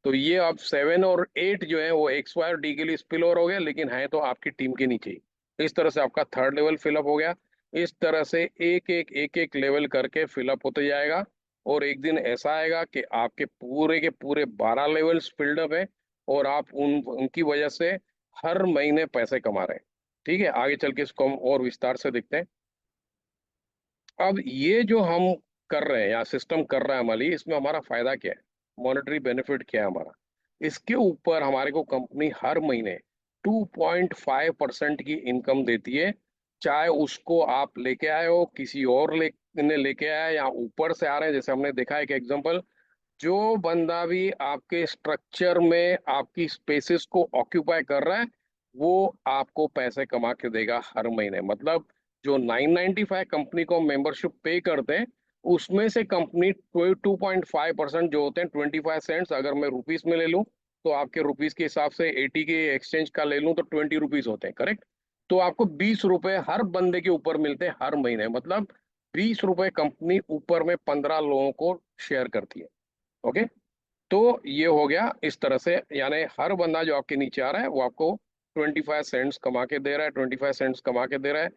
तो ये अब 7 और 8 जो है वो एक्स वाई और डी के लिए स्पिल ओवर हो गया, लेकिन है तो आपकी टीम के नीचे ही। इस तरह से आपका थर्ड लेवल फिलअप हो गया। इस तरह से एक एक लेवल करके फिलअप होते जाएगा, और एक दिन ऐसा आएगा कि आपके पूरे के पूरे 12 लेवल्स फिल्ड अप है, और आप उनकी वजह से हर महीने पैसे कमा रहे हैं। ठीक है, आगे चल के इसको हम और विस्तार से देखते हैं। अब ये जो हम कर रहे हैं या सिस्टम कर रहा है हमारी, इसमें हमारा फायदा क्या है, मॉनेटरी बेनिफिट क्या है हमारा। इसके ऊपर हमारे को कंपनी हर महीने 2.5% की इनकम देती है। चाहे उसको आप लेके आए हो, किसी और ने लेके आया, या ऊपर से आ रहे हैं, जैसे हमने देखा है कि एग्जांपल, जो बंदा भी आपके स्ट्रक्चर में आपकी स्पेसेस को ऑक्यूपाई कर रहा है, वो आपको पैसे कमा के देगा हर महीने। मतलब जो 995 कंपनी को मेंबरशिप पे करते हैं, उसमें से कंपनी 2.5% जो होते हैं 25 सेंट्स, अगर मैं रुपीस में ले लूं तो आपके रुपीस के हिसाब से 80 के एक्सचेंज का ले लूं तो 20 रुपीस होते हैं, करेक्ट। तो आपको 20 रुपए हर बंदे के ऊपर मिलते हैं हर महीने। मतलब 20 रुपए कंपनी ऊपर में 15 लोगों को शेयर करती है। ओके, तो ये हो गया इस तरह से, यानी हर बंदा जो आपके नीचे आ रहा है वो आपको 25 सेंट्स कमा के दे रहा है, 25 सेंट्स कमा के दे रहा है।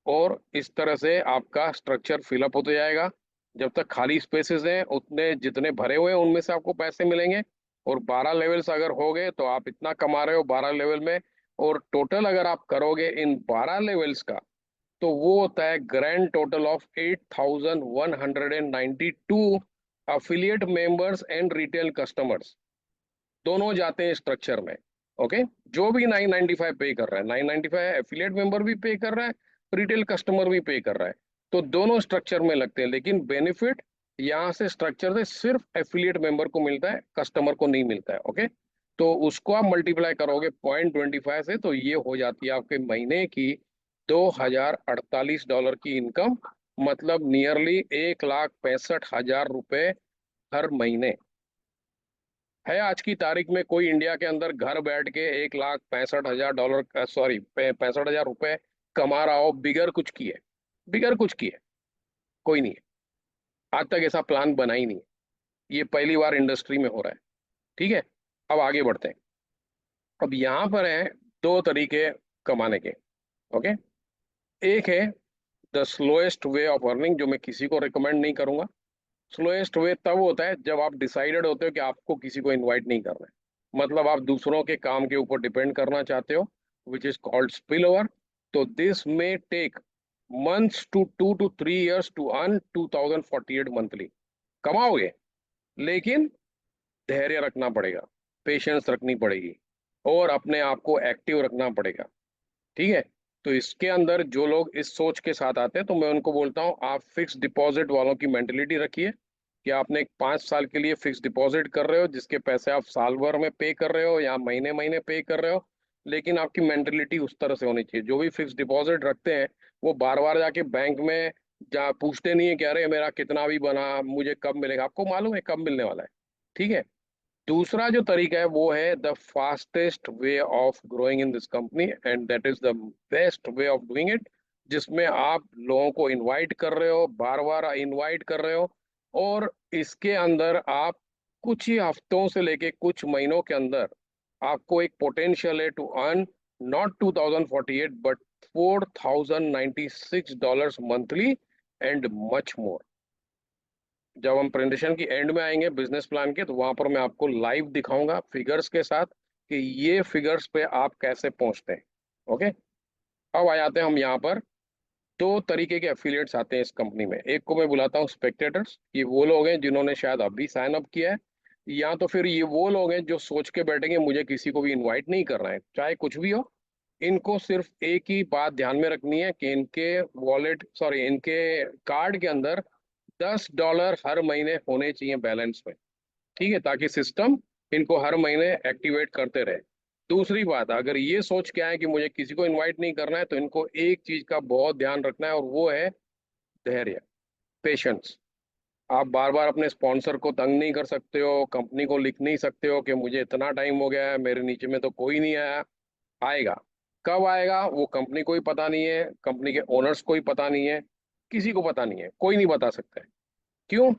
और इस तरह से आपका स्ट्रक्चर फिलअप होते जाएगा। जब तक खाली स्पेसेस हैं उतने जितने भरे हुए हैं उनमें से आपको पैसे मिलेंगे। और 12 लेवल्स अगर हो गए तो आप इतना कमा रहे हो 12 लेवल में। और टोटल अगर आप करोगे इन 12 लेवल्स का, तो वो होता है grand total of 8,192 affiliate members and retail customers, दोनों जाते हैं स्ट्रक्चर में। ओके, जो भी 995 पे कर रहा है, 995 एफिलिएट मेंबर भी पे कर रहा है, रिटेल कस्टमर भी पे कर रहा है, तो दोनों स्ट्रक्चर में लगते हैं। लेकिन बेनिफिट यहाँ से स्ट्रक्चर से सिर्फ एफिलिएट मेंबर को मिलता है, कस्टमर को नहीं मिलता है। ओके, तो उसको आप मल्टीप्लाई करोगे 0.25 से, तो ये हो जाती है आपके महीने की $2,048 की इनकम। मतलब नियरली 1,65,000 रुपए हर महीने। है आज की तारीख में कोई इंडिया के अंदर घर बैठ के $1,65,000, सॉरी 65,000 रुपए कमा रहा हो बिगर कुछ किए? बिगर कुछ किए कोई नहीं है। आज तक ऐसा प्लान बना ही नहीं है। ये पहली बार इंडस्ट्री में हो रहा है। ठीक है, अब आगे बढ़ते हैं। अब यहाँ पर है दो तरीके कमाने के। ओके, एक है the slowest way of earning, जो मैं किसी को रिकमेंड नहीं करूंगा। स्लोएस्ट वे तब होता है जब आप डिसाइडेड होते हो कि आपको किसी को इनवाइट नहीं करना है, मतलब आप दूसरों के काम के ऊपर डिपेंड करना चाहते हो, which is called spill over. तो this may take months to 2 to 3 years to earn 2048 मंथली। कमाओगे, लेकिन धैर्य रखना पड़ेगा, पेशेंस रखनी पड़ेगी, और अपने आप को एक्टिव रखना पड़ेगा। ठीक है, तो इसके अंदर जो लोग इस सोच के साथ आते हैं, तो मैं उनको बोलता हूँ आप फिक्स डिपॉजिट वालों की मेंटेलिटी रखिए, कि आपने एक 5 साल के लिए फिक्स डिपॉजिट कर रहे हो, जिसके पैसे आप साल भर में पे कर रहे हो या महीने महीने पे कर रहे हो। लेकिन आपकी मेंटेलिटी उस तरह से होनी चाहिए। जो भी फिक्स डिपॉजिट रखते हैं वो बार बार जाके बैंक में जा पूछते नहीं है कि अरे मेरा कितना भी बना, मुझे कब मिलेगा। आपको मालूम है कब मिलने वाला है। ठीक है, दूसरा जो तरीका है वो है the fastest way of growing in this company, and that is the best way of doing it, जिसमें आप लोगों को इनवाइट कर रहे हो, बार बार इनवाइट कर रहे हो, और इसके अंदर आप कुछ ही हफ्तों से लेके कुछ महीनों के अंदर आपको एक पोटेंशियल है to earn not 2048 but $4,096 monthly and much more. जब हम प्रेजेंटेशन की एंड में आएंगे बिजनेस प्लान के, तो वहां पर मैं आपको लाइव दिखाऊंगा फिगर्स के साथ कि ये फिगर्स पे आप कैसे पहुंचते हैं। ओके, अब आ जाते हैं हम यहाँ पर। दो तरीके के एफिलिएट्स आते हैं इस कंपनी में। एक को मैं बुलाता हूँ स्पेक्टेटर्स, ये वो लोग हैं जिन्होंने शायद अभी साइन अप किया है, या तो फिर ये वो लोग हैं जो सोच के बैठेंगे मुझे किसी को भी इनवाइट नहीं करना है, चाहे कुछ भी हो। इनको सिर्फ एक ही बात ध्यान में रखनी है कि इनके वॉलेट, सॉरी इनके कार्ड के अंदर $10 हर महीने होने चाहिए बैलेंस में। ठीक है, ताकि सिस्टम इनको हर महीने एक्टिवेट करते रहे। दूसरी बात, अगर ये सोच के आए कि मुझे किसी को इनवाइट नहीं करना है, तो इनको एक चीज का बहुत ध्यान रखना है, और वो है धैर्य, पेशेंस। आप बार बार अपने स्पॉन्सर को तंग नहीं कर सकते हो, कंपनी को लिख नहीं सकते हो कि मुझे इतना टाइम हो गया है, मेरे नीचे में तो कोई नहीं आया। आएगा, कब आएगा वो कंपनी को ही पता नहीं है, कंपनी के ओनर्स को ही पता नहीं है, किसी को पता नहीं है, कोई नहीं बता सकता है। क्यों?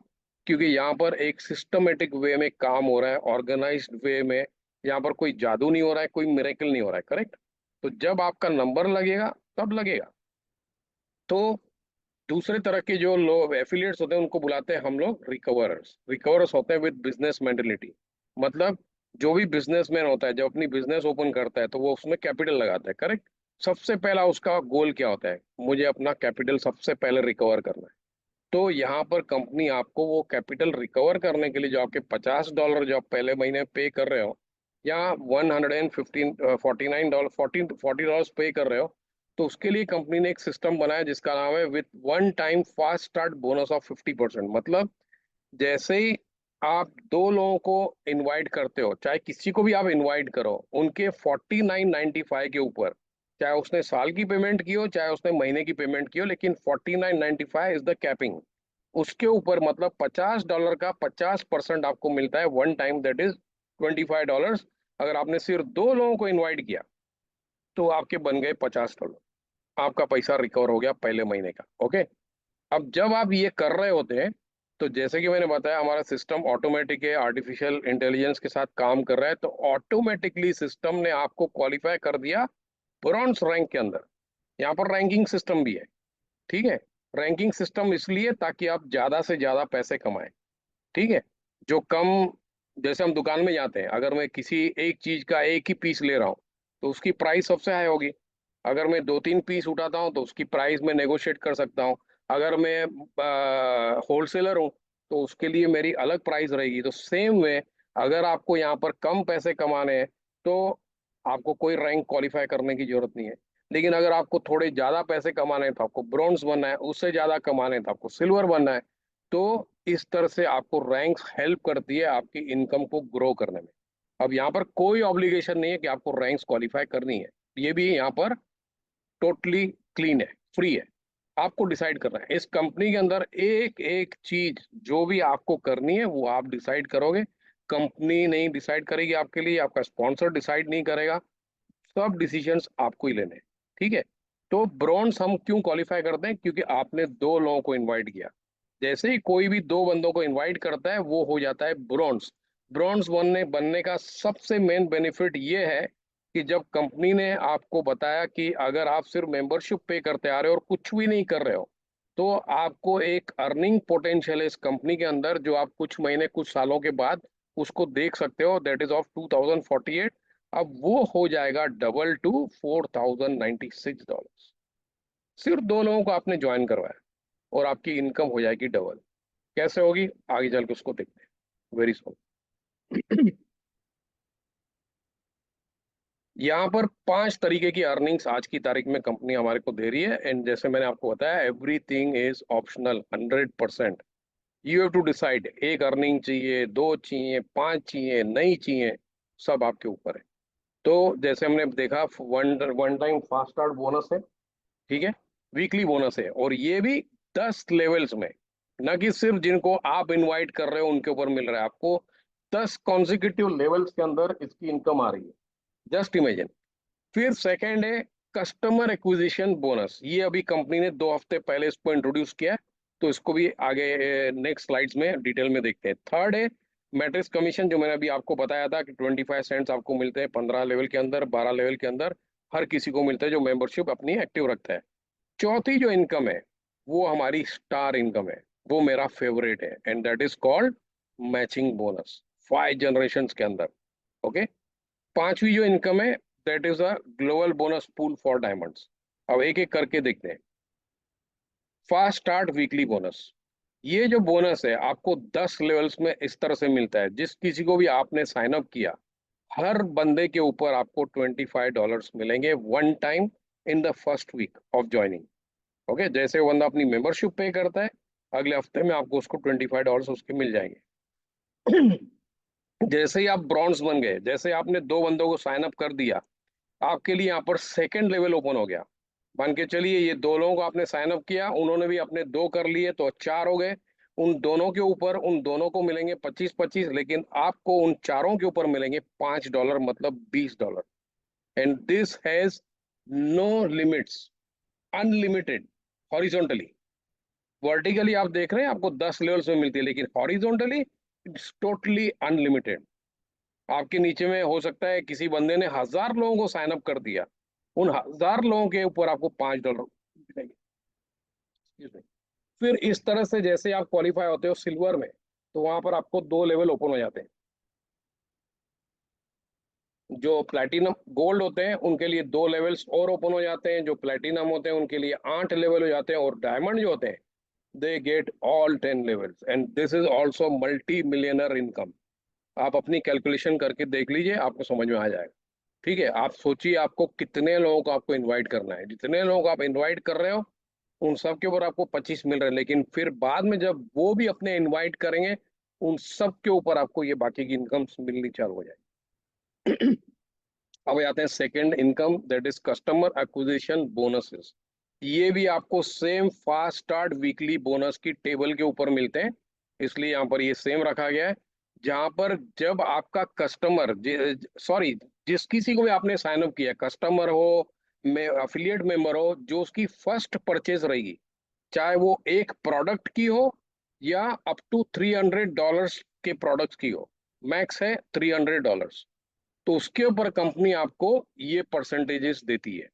क्योंकि यहाँ पर एक सिस्टमेटिक वे में काम हो रहा है, ऑर्गेनाइज्ड वे में। यहाँ पर कोई जादू नहीं हो रहा है, कोई मिरेकल नहीं हो रहा है, करेक्ट? तो जब आपका नंबर लगेगा तब लगेगा। तो दूसरे तरह के जो लोग एफिलिएट्स होते हैं उनको बुलाते हैं हम लोग रिकवर्स। रिकवर्स होते हैं विद बिजनेस मेंटेलिटी। मतलब जो भी बिजनेसमैन होता है जब अपनी बिजनेस ओपन करता है तो वो उसमें कैपिटल लगाता है, करेक्ट? सबसे पहला उसका गोल क्या होता है? मुझे अपना कैपिटल सबसे पहले रिकवर करना है। तो यहाँ पर कंपनी आपको वो कैपिटल रिकवर करने के लिए जो आपके $50 जो आप पहले महीने पे कर रहे हो, या 149 पे कर रहे हो, तो उसके लिए कंपनी ने एक सिस्टम बनाया जिसका नाम है with one time fast start bonus of 50%। मतलब जैसे ही आप दो लोगों को इनवाइट करते हो, चाहे किसी को भी आप इनवाइट करो, उनके 49.95 के ऊपर, चाहे उसने साल की पेमेंट की हो चाहे उसने महीने की पेमेंट की हो, लेकिन 49.95 इज द कैपिंग। उसके ऊपर मतलब $50 का 50% आपको मिलता है वन टाइम, दैट इज $25। अगर आपने सिर्फ दो लोगों को इन्वाइट किया तो आपके बन गए $50, आपका पैसा रिकवर हो गया पहले महीने का। ओके। अब जब आप ये कर रहे होते हैं तो जैसे कि मैंने बताया हमारा सिस्टम ऑटोमेटिक है, आर्टिफिशियल इंटेलिजेंस के साथ काम कर रहा है, तो ऑटोमेटिकली सिस्टम ने आपको क्वालिफाई कर दिया ब्रॉन्ज रैंक के अंदर। यहाँ पर रैंकिंग सिस्टम भी है, ठीक है? रैंकिंग सिस्टम इसलिए ताकि आप ज्यादा से ज्यादा पैसे कमाएं, ठीक है? जो कम, जैसे हम दुकान में जाते हैं, अगर मैं किसी एक चीज का एक ही पीस ले रहा हूँ तो उसकी प्राइस सबसे हाई होगी। अगर मैं दो तीन पीस उठाता हूँ तो उसकी प्राइस में नेगोशिएट कर सकता हूँ। अगर मैं होलसेलर हूँ तो उसके लिए मेरी अलग प्राइस रहेगी। तो सेम वे, अगर आपको यहाँ पर कम पैसे कमाने हैं तो आपको कोई रैंक क्वालिफाई करने की जरूरत नहीं है। लेकिन अगर आपको थोड़े ज्यादा पैसे कमाने हैं तो आपको ब्रॉन्ज बनना है, उससे ज्यादा कमाने हैं तो आपको सिल्वर बनना है। तो इस तरह से आपको रैंक हेल्प करती है आपकी इनकम को ग्रो करने में। अब यहाँ पर कोई ऑब्लिगेशन नहीं है कि आपको रैंक्स क्वालिफाई करनी है, ये भी यहाँ पर टोटली क्लीन है, फ्री है। आपको डिसाइड करना है इस कंपनी के अंदर एक एक चीज जो भी आपको करनी है वो आप डिसाइड करोगे। कंपनी नहीं डिसाइड करेगी आपके लिए, आपका स्पॉन्सर डिसाइड नहीं करेगा। सब डिसीजंस आपको ही लेने हैं, ठीक है? तो ब्रॉन्ज हम क्यों क्वालिफाई करते हैं? क्योंकि आपने दो लोगों को इनवाइट किया। जैसे ही कोई भी दो बंदों को इनवाइट करता है वो हो जाता है ब्रॉन्ज। ब्रॉन्ज बनने बनने का सबसे मेन बेनिफिट ये है कि जब कंपनी ने आपको बताया कि अगर आप सिर्फ मेंबरशिप पे करते आ रहे हो और कुछ भी नहीं कर रहे हो, तो आपको एक अर्निंग पोटेंशियल है इस कंपनी के अंदर जो आप कुछ महीने कुछ सालों के बाद उसको देख सकते हो, दैट इज ऑफ 2048। अब वो हो जाएगा डबल टू $4,096। सिर्फ दो लोगों को आपने ज्वाइन करवाया और आपकी इनकम हो जाएगी डबल। कैसे होगी आगे चल के उसको देखते हैं, वेरी सॉल्व। यहाँ पर 5 तरीके की अर्निंग्स आज की तारीख में कंपनी हमारे को दे रही है, एंड जैसे मैंने आपको बताया everything is optional 100%। You have to decide, एक अर्निंग चाहिए, दो चाहिए, पांच चाहिए, नहीं चाहिए, सब आपके ऊपर है। तो जैसे हमने देखा one one time fast start bonus है, ठीक है? वीकली बोनस है, और ये भी 10 लेवल्स में, न कि सिर्फ जिनको आप इनवाइट कर रहे हो उनके ऊपर मिल रहा है आपको। 10 कॉन्जिक्यूटिव लेवल्स के अंदर इसकी इनकम आ रही है, जस्ट इमेजिन। फिर सेकंड है कस्टमर एक्विजिशन बोनस। ये अभी कंपनी ने 2 हफ्ते पहले इसको इंट्रोड्यूस किया है, तो इसको भी आगे नेक्स्ट स्लाइड्स में डिटेल में देखते हैं। थर्ड है मैट्रिक्स कमीशन, जो मैंने अभी आपको बताया था कि 25 सेंट्स आपको मिलते हैं 15 लेवल के अंदर, 12 लेवल के अंदर, हर किसी को मिलता है जो मेंबरशिप अपनी एक्टिव रखता है। चौथी जो इनकम है वो हमारी स्टार इनकम है, वो मेरा फेवरेट है, and that is called matching bonus, 5 generation के अंदर। ओके। पांचवी जो इनकम है that is a global bonus pool for diamonds. अब एक एक करके देखते हैं। फास्ट स्टार्ट वीकली बोनस, ये जो बोनस है आपको 10 लेवल्स में इस तरह से मिलता है। जिस किसी को भी आपने साइन अप किया, हर बंदे के ऊपर आपको $25 मिलेंगे one time in the first week of joining. Okay. जैसे वो बंदा अपनी मेंबरशिप पे करता है, अगले हफ्ते में आपको उसको $25 उसके मिल जाएंगे। जैसे ही आप ब्रॉन्ज बन गए, जैसे आपने दो बंदों को साइन अप कर दिया, आपके लिए यहाँ पर सेकंड लेवल ओपन हो गया। मान के चलिए ये दो लोगों को आपने साइन अप किया, उन्होंने भी अपने दो कर लिए तो चार हो गए। उन दोनों के ऊपर उन दोनों को मिलेंगे 25-25, लेकिन आपको उन चारों के ऊपर मिलेंगे $5, मतलब $20। And this has no limits, unlimited horizontally. Vertically आप देख रहे हैं आपको 10 लेवल्स में मिलती है, लेकिन हॉरिजॉन्टली इट्स टोटली अनलिमिटेड। आपके नीचे में हो सकता है किसी बंदे ने 1000 लोगों को साइन अप कर दिया, उन 1000 लोगों के ऊपर आपको $5 मिलेंगे। Excuse me। फिर इस तरह से जैसे आप क्वालिफाई होते हो सिल्वर में, तो वहां पर आपको 2 लेवल ओपन हो जाते हैं। जो प्लैटिनम गोल्ड होते हैं उनके लिए 2 लेवल्स और ओपन हो जाते हैं, जो प्लैटिनम होते हैं उनके लिए 8 लेवल हो जाते हैं, और डायमंड जो होते हैं they get all 10 levels, and this is also multi millionaire income. आप अपनी कैलकुलेशन करके देख लीजिए, आपको समझ में आ जाएगा। ठीक है, आप सोचिए आपको कितने लोगों को आपको इनवाइट करना है, जितने लोगों को आप इनवाइट कर रहे हो उन सब के ऊपर आपको 25 मिल रहे हैं, लेकिन फिर बाद में जब वो भी अपने इनवाइट करेंगे उन सब के ऊपर आपको ये बाकी की इनकम मिलनी चालू हो जाएगी। अब आते हैं second income, that is customer acquisition bonuses. ये भी आपको same fast start weekly bonus की टेबल के ऊपर मिलते हैं, इसलिए यहाँ पर ये सेम रखा गया है। जहां पर जब आपका कस्टमर, सॉरी, जिस किसी को भी आपने साइन अप किया, कस्टमर हो, में अफिलिएट मेंबर हो, जो उसकी फर्स्ट परचेज रहेगी, चाहे वो एक प्रोडक्ट की हो या अप टू $300 के प्रोडक्ट्स की हो, मैक्स है $300, तो उसके ऊपर कंपनी आपको ये परसेंटेजेस देती है।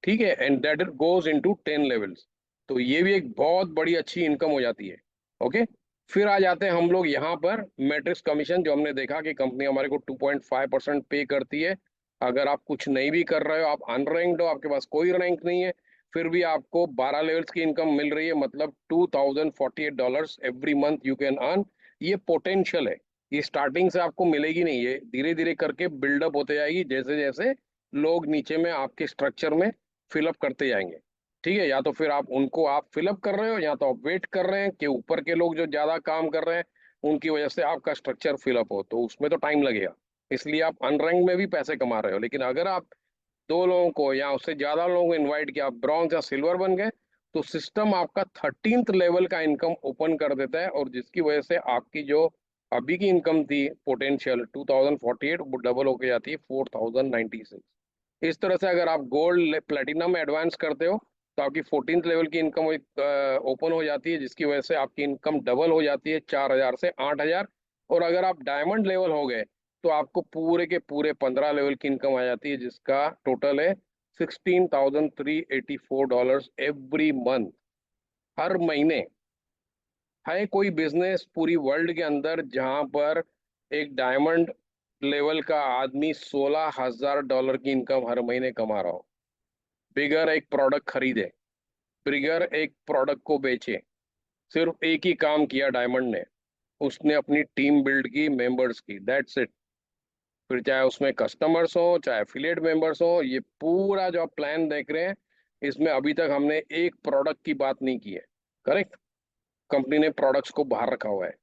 ठीक है, and that goes into 10 levels. तो ये भी एक बहुत बड़ी अच्छी इनकम हो जाती है। ओके, फिर आ जाते हैं हम लोग यहाँ पर मैट्रिक्स कमीशन, जो हमने देखा कि कंपनी हमारे को 2.5% पे करती है। अगर आप कुछ नहीं भी कर रहे हो, आप अनरैंक्ड हो, आपके पास कोई रैंक नहीं है, फिर भी आपको 12 लेवल्स की इनकम मिल रही है, मतलब $2048 every month you can earn. ये पोटेंशियल है, ये स्टार्टिंग से आपको मिलेगी नहीं, ये धीरे धीरे करके बिल्डअप होते जाएगी, जैसे जैसे लोग नीचे में आपके स्ट्रक्चर में फिलअप करते जाएंगे। ठीक है, या तो फिर आप उनको आप फिलअप कर रहे हो, या तो आप वेट कर रहे हैं कि ऊपर के लोग जो ज्यादा काम कर रहे हैं उनकी वजह से आपका स्ट्रक्चर फिलअप हो, तो उसमें तो टाइम लगेगा। इसलिए आप अनरैंक में भी पैसे कमा रहे हो, लेकिन अगर आप 2 लोगों को या उससे ज्यादा लोगों को इन्वाइट किया, आप ब्रॉन्ज या सिल्वर बन गए, तो सिस्टम आपका 13th लेवल का इनकम ओपन कर देता है, और जिसकी वजह से आपकी जो अभी की इनकम थी पोटेंशियल 2048, वो डबल होके जाती है 4096। इस तरह से अगर आप गोल्ड प्लेटिनम एडवांस करते हो, तो आपकी 14th लेवल की इनकम ओपन हो जाती है, जिसकी वजह से आपकी इनकम डबल हो जाती है 4000 से 8000। और अगर आप डायमंड लेवल हो गए, तो आपको पूरे के पूरे 15 लेवल की इनकम आ जाती है, जिसका टोटल है $16,384 एवरी मंथ, हर महीने। है कोई बिजनेस पूरी वर्ल्ड के अंदर जहां पर एक डायमंड लेवल का आदमी $16,000 की इनकम हर महीने कमा रहा हो? बिगर एक प्रोडक्ट खरीदे, बिगर एक प्रोडक्ट को बेचे, सिर्फ एक ही काम किया डायमंड ने, उसने अपनी टीम बिल्ड की, मेंबर्स की, दैट्स इट। फिर चाहे उसमें कस्टमर्स हो, चाहे एफिलिएट मेंबर्स हो, ये पूरा जो आप प्लान देख रहे हैं, इसमें अभी तक हमने एक प्रोडक्ट की बात नहीं की है। करेक्ट, कंपनी ने प्रोडक्ट्स को बाहर रखा हुआ है,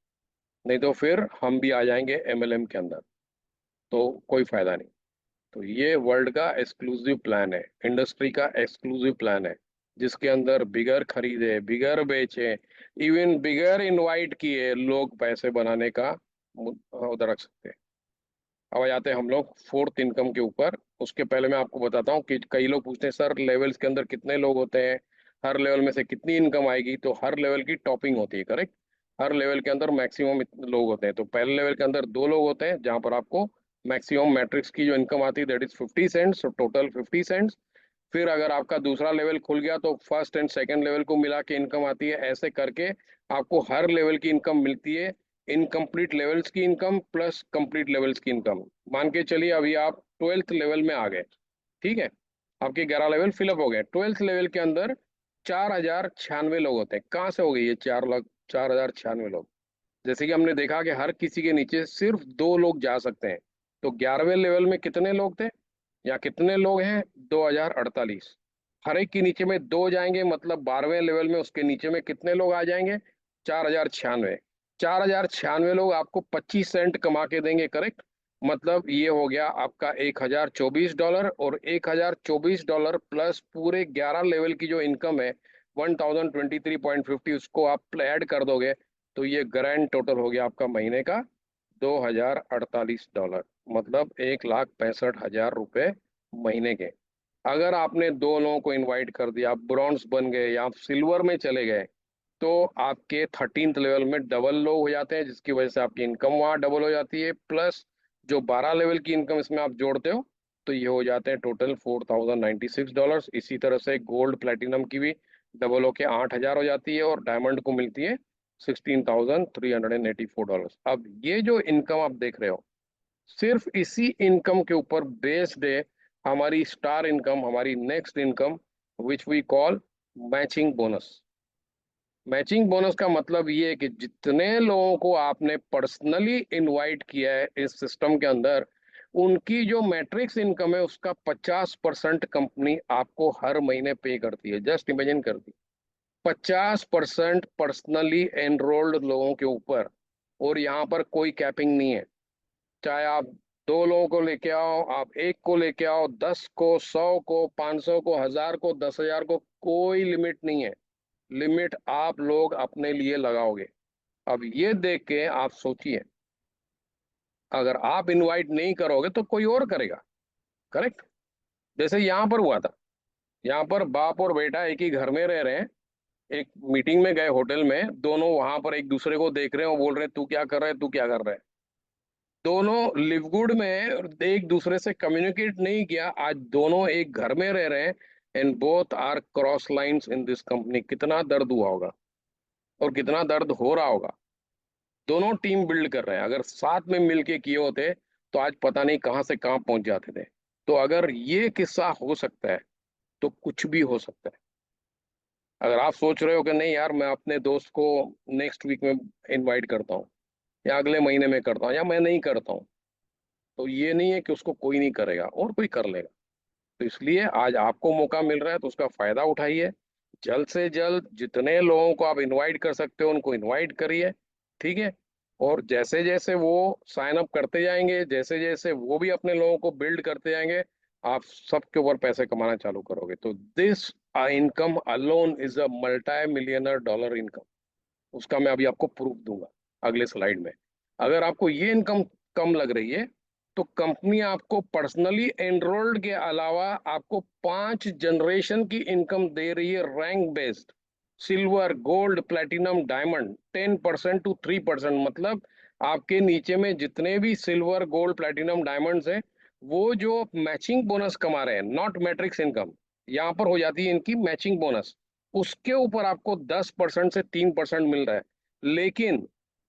नहीं तो फिर हम भी आ जाएंगे एमएलएम के अंदर, तो कोई फायदा नहीं। तो ये वर्ल्ड का एक्सक्लूसिव प्लान है, इंडस्ट्री का एक्सक्लूसिव प्लान है, जिसके अंदर बिगर खरीदे, बिगर बेचे, इवन बिगर इनवाइट किए लोग पैसे बनाने का उधर रख सकते हैं। अब आ जाते हैं हम लोग फोर्थ इनकम के ऊपर। उसके पहले मैं आपको बताता हूँ कि कई लोग पूछते हैं सर लेवल्स के अंदर कितने लोग होते हैं, हर लेवल में से कितनी इनकम आएगी? तो हर लेवल की टॉपिंग होती है, करेक्ट। हर लेवल के अंदर मैक्सिमम इतने लोग होते हैं, तो पहले लेवल के अंदर 2 लोग होते हैं, जहां पर आपको मैक्सिमम मैट्रिक्स की जो इनकम आती है दैट इज 50 सेंट्स, तो टोटल 50 सेंट्स। फिर अगर आपका दूसरा लेवल खुल गया तो फर्स्ट एंड सेकंड लेवल को मिला के इनकम आती है, ऐसे करके आपको हर लेवल की इनकम मिलती है। इनकम्प्लीट लेवल्स की इनकम प्लस कंप्लीट लेवल्स की इनकम। मान के चलिए अभी आप 12th लेवल में आ गए, ठीक है, आपके 11 लेवल फिलअप हो गए। 12th लेवल के अंदर 4096 लोग होते हैं। कहाँ से हो गए ये 4 लाख 4096 लोग? जैसे कि हमने देखा कि हर किसी के नीचे सिर्फ 2 लोग जा सकते हैं, तो 11वें लेवल में कितने लोग थे या कितने लोग हैं? 2048। हर एक के नीचे में 2 जाएंगे, मतलब 12वें लेवल में उसके नीचे में कितने लोग आ जाएंगे? 4096। 4096 लोग आपको 25 सेंट कमा के देंगे, करेक्ट। मतलब ये हो गया आपका $1024, और $1024 प्लस पूरे 11 लेवल की जो इनकम है 1023.50, उसको आप ऐड कर दोगे, तो ये ग्रैंड टोटल हो गया आपका महीने का $2048, मतलब 1,65,000 रुपये महीने के। अगर आपने दो लोगों को इनवाइट कर दिया, आप ब्रॉन्ज बन गए या आप सिल्वर में चले गए, तो आपके 13th लेवल में डबल लोग हो जाते हैं, जिसकी वजह से आपकी इनकम वहाँ डबल हो जाती है। प्लस जो 12 लेवल की इनकम इसमें आप जोड़ते हो, तो ये हो जाते हैं टोटल $4096। इसी तरह से गोल्ड प्लेटिनम की भी डबल होके 8,000 हो जाती है, और डायमंड को मिलती है $16,384। अब ये जो इनकम आप देख रहे हो, सिर्फ इसी इनकम के ऊपर बेस्ड है हमारी स्टार इनकम, हमारी next income, which we call matching bonus. Matching bonus का मतलब ये है कि जितने लोगों को आपने पर्सनली इनवाइट किया है इस सिस्टम के अंदर, उनकी जो मैट्रिक्स इनकम है उसका 50% कंपनी आपको हर महीने पे करती है। जस्ट इमेजिन करती, 50% पर्सनली एनरोल्ड लोगों के ऊपर। और यहाँ पर कोई कैपिंग नहीं है, चाहे आप दो लोगों को लेके आओ, आप एक को लेके आओ, 10 को, 100 को, 500 को, 1000 को, 10,000 को, कोई लिमिट नहीं है। लिमिट आप लोग अपने लिए लगाओगे। अब ये देख के आप सोचिए, अगर आप इनवाइट नहीं करोगे तो कोई और करेगा, करेक्ट? जैसे यहाँ पर हुआ था, यहाँ पर बाप और बेटा एक ही घर में रह रहे हैं, एक मीटिंग में गए होटल में, दोनों वहां पर एक दूसरे को देख रहे हैं और बोल रहे हैं तू क्या कर रहा है, तू क्या कर रहा है। दोनों लिव गुड में एक दूसरे से कम्युनिकेट नहीं किया, आज दोनों एक घर में रह रहे हैं, and both are cross lines in this company. कितना दर्द हुआ होगा और कितना दर्द हो रहा होगा। दोनों टीम बिल्ड कर रहे हैं, अगर साथ में मिलके किए होते तो आज पता नहीं कहां से कहां पहुंच जाते थे। तो अगर ये किस्सा हो सकता है, तो कुछ भी हो सकता है। अगर आप सोच रहे हो कि नहीं यार, मैं अपने दोस्त को नेक्स्ट वीक में इनवाइट करता हूँ, या अगले महीने में करता हूँ, या मैं नहीं करता हूँ, तो ये नहीं है कि उसको कोई नहीं करेगा और कोई कर लेगा। तो इसलिए आज आपको मौका मिल रहा है, तो उसका फायदा उठाइए। जल्द से जल्द जितने लोगों को आप इनवाइट कर सकते हो उनको इनवाइट करिए, ठीक है? और जैसे जैसे वो साइन अप करते जाएंगे, जैसे जैसे वो भी अपने लोगों को बिल्ड करते जाएंगे, आप सबके ऊपर पैसे कमाना चालू करोगे। तो this income alone is a multi millionaire dollar income. उसका मैं अभी आपको प्रूफ दूंगा अगले स्लाइड में। अगर आपको ये इनकम कम लग रही है, तो कंपनी आपको पर्सनली एनरोल्ड के अलावा आपको 5 जनरेशन की इनकम दे रही है, rank based. Silver, gold, platinum, diamond, 10% to 3%। मतलब आपके नीचे में जितने भी सिल्वर, गोल्ड, प्लेटिनम, डायमंड्स हैं, वो जो मैचिंग बोनस कमा रहे हैं, नॉट मैट्रिक्स इनकम, यहाँ पर हो जाती है इनकी मैचिंग बोनस, उसके ऊपर आपको 10% से 3% मिल रहा है। लेकिन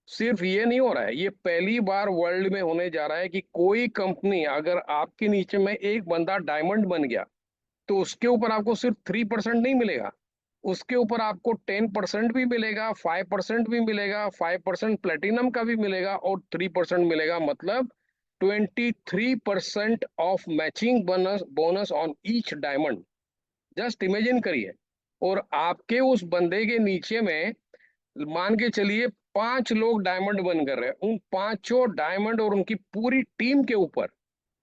सिर्फ ये नहीं हो रहा है, ये पहली बार वर्ल्ड में होने जा रहा है कि कोई कंपनी, अगर आपके नीचे में एक बंदा डायमंड बन गया, तो उसके ऊपर आपको सिर्फ 3% नहीं मिलेगा, उसके ऊपर आपको 10% भी मिलेगा, 5% भी मिलेगा, 5% प्लेटिनम का भी मिलेगा, और 3% मिलेगा। मतलब 23% of matching bonus, bonus on each diamond. Just imagine करिए। और आपके उस बंदे के नीचे में मान के चलिए 5 लोग डायमंड बन कर रहे हैं, उन पांचों डायमंड और उनकी पूरी टीम के ऊपर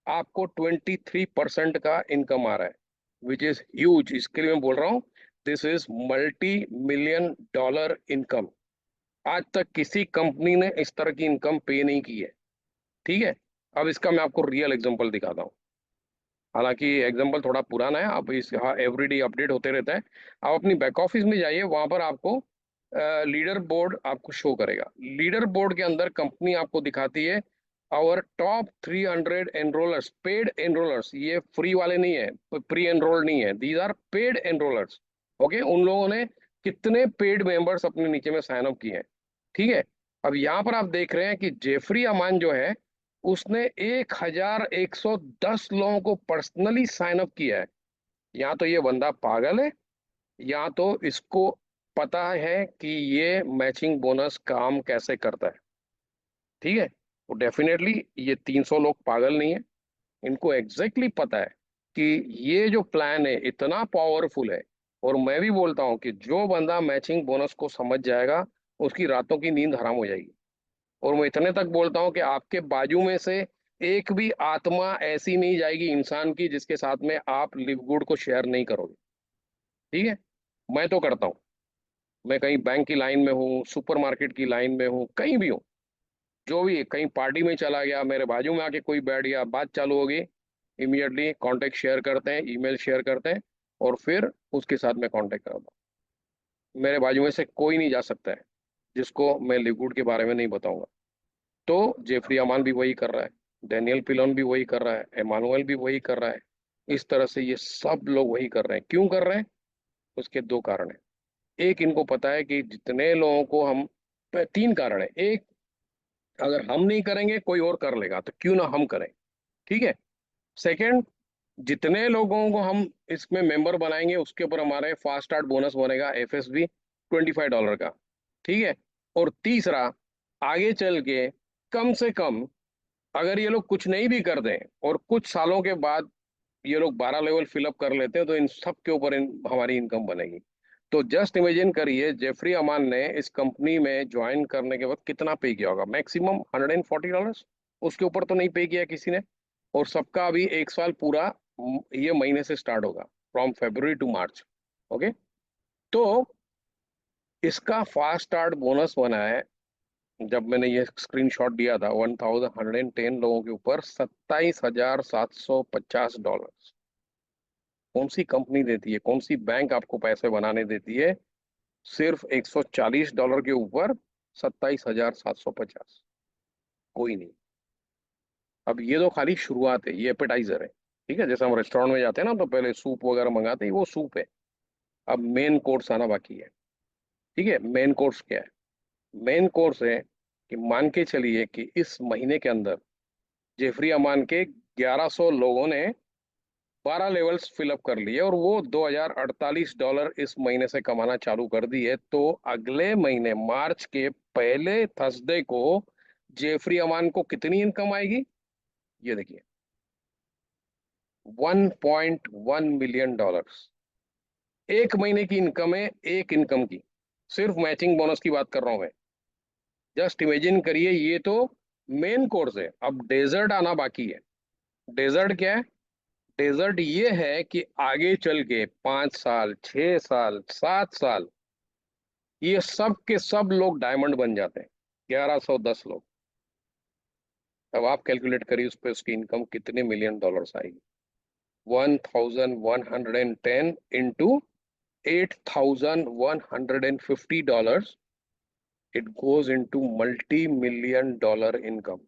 आपको 23% का इनकम आ रहा है, विच इज ह्यूज। इसके लिए मैं बोल रहा हूँ, this is multi million dollar income. आज तक किसी कंपनी ने इस तरह की इनकम पे नहीं की है, ठीक है? अब इसका मैं आपको रियल एग्जांपल दिखाता हूँ। हालांकि एग्जांपल थोड़ा पुराना है, अब इस एवरीडे अपडेट होते रहता है। आप अपनी बैक ऑफिस में जाइए, वहां पर आपको लीडर बोर्ड आपको शो करेगा। लीडर बोर्ड के अंदर कंपनी आपको दिखाती है और टॉप 300 एनरोलर्स, पेड एनरोलर्स, ये फ्री वाले नहीं है, प्री एनरोल्ड नहीं है, दीज आर पेड एनरोलर्स। ओके, उन लोगों ने कितने पेड मेंबर्स अपने नीचे में साइन अप किए हैं, ठीक है? अब यहाँ पर आप देख रहे हैं कि जेफरी अमान जो है, उसने 1110 लोगों को पर्सनली साइन अप किया है। या तो ये बंदा पागल है, या तो इसको पता है कि ये मैचिंग बोनस काम कैसे करता है, ठीक है? तो डेफिनेटली ये 300 लोग पागल नहीं है, इनको एग्जैक्टली पता है कि ये जो प्लान है इतना पावरफुल है। और मैं भी बोलता हूँ कि जो बंदा मैचिंग बोनस को समझ जाएगा, उसकी रातों की नींद हराम हो जाएगी। और मैं इतने तक बोलता हूँ कि आपके बाजू में से एक भी आत्मा ऐसी नहीं जाएगी इंसान की जिसके साथ में आप लिव गुड को शेयर नहीं करोगे, ठीक है? मैं तो करता हूँ। मैं कहीं बैंक की लाइन में हूँ, सुपरमार्केट की लाइन में हूँ, कहीं भी हूँ, जो भी, कहीं पार्टी में चला गया, मेरे बाजू में आके कोई बैठ गया, बात चालू होगी, इमीडिएटली कांटेक्ट शेयर करते हैं, ईमेल शेयर करते हैं, और फिर उसके साथ में कांटेक्ट कराता हूँ। मेरे बाजू में से कोई नहीं जा सकता है जिसको मैं लिक्विड के बारे में नहीं बताऊंगा। तो जेफरी अमान भी वही कर रहा है, डेनियल पिलोन भी वही कर रहा है, एमानुअल भी वही कर रहा है। इस तरह से ये सब लोग वही कर रहे हैं। क्यों कर रहे हैं? उसके दो कारण है। एक, इनको पता है कि जितने लोगों को हम, तीन कारण है। एक, अगर हम नहीं करेंगे कोई और कर लेगा, तो क्यों ना हम करें। ठीक है। सेकंड, जितने लोगों को हम इसमें मेंबर बनाएंगे उसके ऊपर हमारे फास्ट स्टार्ट बोनस बनेगा, FSB $25 का। ठीक है। और तीसरा, आगे चल के कम से कम अगर ये लोग कुछ नहीं भी कर दें और कुछ सालों के बाद ये लोग 12 लेवल फिलअप कर लेते हैं, तो इन सब के ऊपर हमारी इनकम बनेगी। तो जस्ट इमेजिन करिए, जेफरी अमान ने इस कंपनी में ज्वाइन करने के बाद कितना पे किया होगा? मैक्सिमम $140। उसके ऊपर तो नहीं पे किया किसी ने। और सबका अभी एक साल पूरा ये महीने से स्टार्ट होगा, from February to March। Okay. तो इसका फास्ट स्टार्ट बोनस बना है, जब मैंने ये स्क्रीनशॉट दिया था, 1110 लोगों के ऊपर $27,750। कौन सी कंपनी देती है, कौन सी बैंक आपको पैसे बनाने देती है सिर्फ $140 के ऊपर 27,750? कोई नहीं। अब ये तो खाली शुरुआत है, ये एपेटाइजर है। ठीक है, जैसे हम रेस्टोरेंट में जाते हैं ना, तो पहले सूप वगैरह मंगाते हैं, वो सूप है। अब मेन कोर्स आना बाकी है। ठीक है, मेन कोर्स क्या है? मेन कोर्स है कि मान के चलिए कि इस महीने के अंदर जेफरी अमान के 1100 लोगों ने 12 लेवल्स फिलअप कर लिए और वो $2048 इस महीने से कमाना चालू कर दिए। तो अगले महीने मार्च के पहले थर्सडे को जेफरी अमान को कितनी इनकम आएगी? ये देखिए, $1.1 मिलियन। एक महीने की इनकम है, एक इनकम की। सिर्फ मैचिंग बोनस की बात कर रहा हूं मैं। जस्ट इमेजिन करिए, ये तो मेन कोर्स है। अब डेजर्ट आना बाकी है। डेजर्ट क्या है? डेजर्ट ये है कि आगे चल के 5 साल, 6 साल, 7 साल, ये सब के सब लोग डायमंड बन जाते हैं। 1110 लोग। अब आप कैलकुलेट करिए उस पर उसकी इनकम कितने $1 मिलियन आएगी। 1110 into $8,150, it goes into $multi-million income.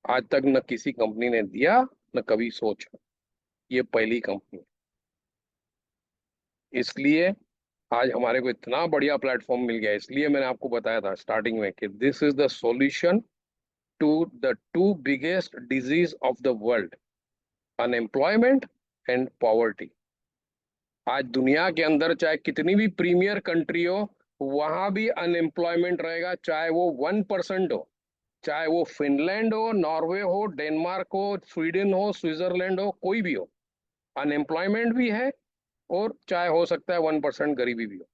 आज तक न किसी कंपनी ने दिया, न कभी सोचा। ये पहली कंपनी। इसलिए आज हमारे को इतना बढ़िया प्लेटफॉर्म मिल गया। इसलिए मैंने आपको बताया था स्टार्टिंग में कि this is the solution to the two biggest disease of the world, unemployment and poverty. आज दुनिया के अंदर चाहे कितनी भी प्रीमियर कंट्री हो, वहां भी अनएम्प्लॉयमेंट रहेगा, चाहे वो 1% हो, चाहे वो फिनलैंड हो, नॉर्वे हो, डेनमार्क हो, स्वीडन हो, स्विट्जरलैंड हो, कोई भी हो, अनएम्प्लॉयमेंट भी है। और चाहे हो सकता है 1% गरीबी भी हो।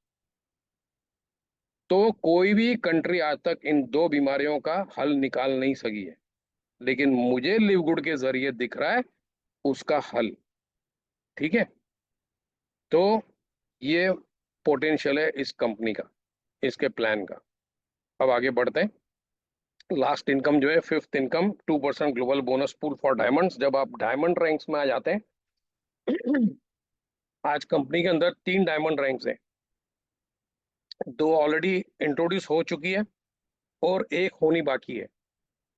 तो कोई भी कंट्री आज तक इन दो बीमारियों का हल निकाल नहीं सकी है, लेकिन मुझे लिव गुड के जरिए दिख रहा है उसका हल। ठीक है। तो ये पोटेंशियल है इस कंपनी का, इसके प्लान का। अब आगे बढ़ते हैं। लास्ट इनकम जो है, fifth income, 2% global bonus pool for diamonds. जब आप डायमंड रैंक्स में आ जाते हैं, आज कंपनी के अंदर 3 डायमंड रैंक्स हैं। दो ऑलरेडी इंट्रोड्यूस हो चुकी है और एक होनी बाकी है।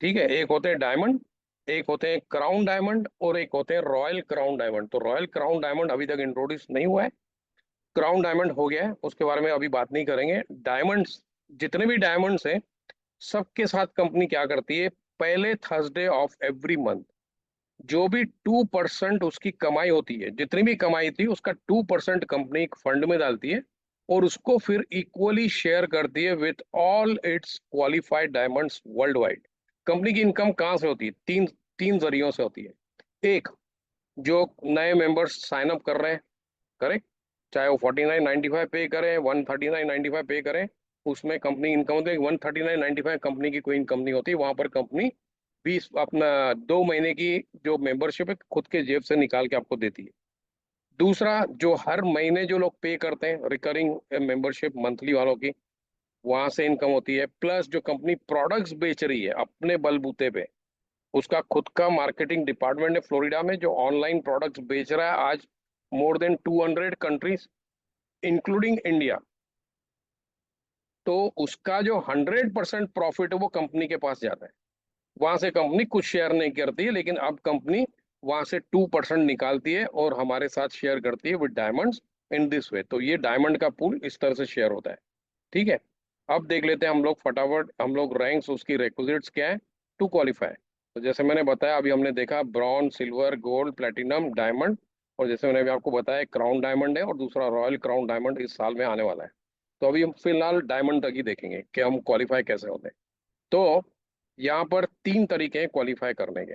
ठीक है। एक होते हैं डायमंड, एक होते हैं क्राउन डायमंड, और एक होते हैं रॉयल क्राउन डायमंड। तो रॉयल क्राउन डायमंड अभी तक इंट्रोड्यूस नहीं हुआ है। क्राउन डायमंड हो गया है, उसके बारे में अभी बात नहीं करेंगे। डायमंड्स, जितने भी डायमंड्स हैं, सबके साथ कंपनी क्या करती है, पहले थर्सडे ऑफ एवरी मंथ जो भी 2% उसकी कमाई होती है, जितनी भी कमाई थी उसका 2% कंपनी एक फंड में डालती है और उसको फिर इक्वली शेयर करती है with all it's qualified diamonds world wide. Company की इनकम कहाँ से होती है? तीन तीन जरियों से होती है। एक, जो नए मेंबर्स साइन अप कर रहे हैं, करेक्ट, चाहे वो 49.95 पे करें, 139.95 पे करें, उसमें कंपनी इनकम होती है। 139.95 कंपनी की कोई इनकम नहीं होती, वहां पर कंपनी 20 अपना 2 महीने की जो मेंबरशिप है खुद के जेब से निकाल के आपको देती है। दूसरा, जो हर महीने जो लोग पे करते हैं रिकरिंग मेंबरशिप मंथली वालों की, वहां से इनकम होती है। प्लस जो कंपनी प्रोडक्ट्स बेच रही है अपने बलबूते पे, उसका खुद का मार्केटिंग डिपार्टमेंट है फ्लोरिडा में, जो ऑनलाइन प्रोडक्ट्स बेच रहा है आज more than 200 countries including India. तो उसका जो 100% प्रॉफिट है वो कंपनी के पास जाता है। वहां से कंपनी कुछ शेयर नहीं करती है, लेकिन अब कंपनी वहां से 2% निकालती है और हमारे साथ शेयर करती है with diamonds in this way. तो ये डायमंड का पूल इस तरह से शेयर होता है। ठीक है, अब देख लेते हैं हम लोग फटाफट, हम लोग रैंक्स, उसकी रिक्विजिट्स क्या है टू क्वालिफाई। तो जैसे मैंने बताया, अभी हमने देखा bronze, silver, gold, platinum, diamond, और जैसे मैंने अभी आपको बताया क्राउन डायमंड है और दूसरा रॉयल क्राउन डायमंड इस साल में आने वाला है। तो अभी हम फिलहाल डायमंड तक ही देखेंगे कि हम क्वालिफाई कैसे होते हैं। तो यहाँ पर तीन तरीके हैं क्वालिफाई करने के।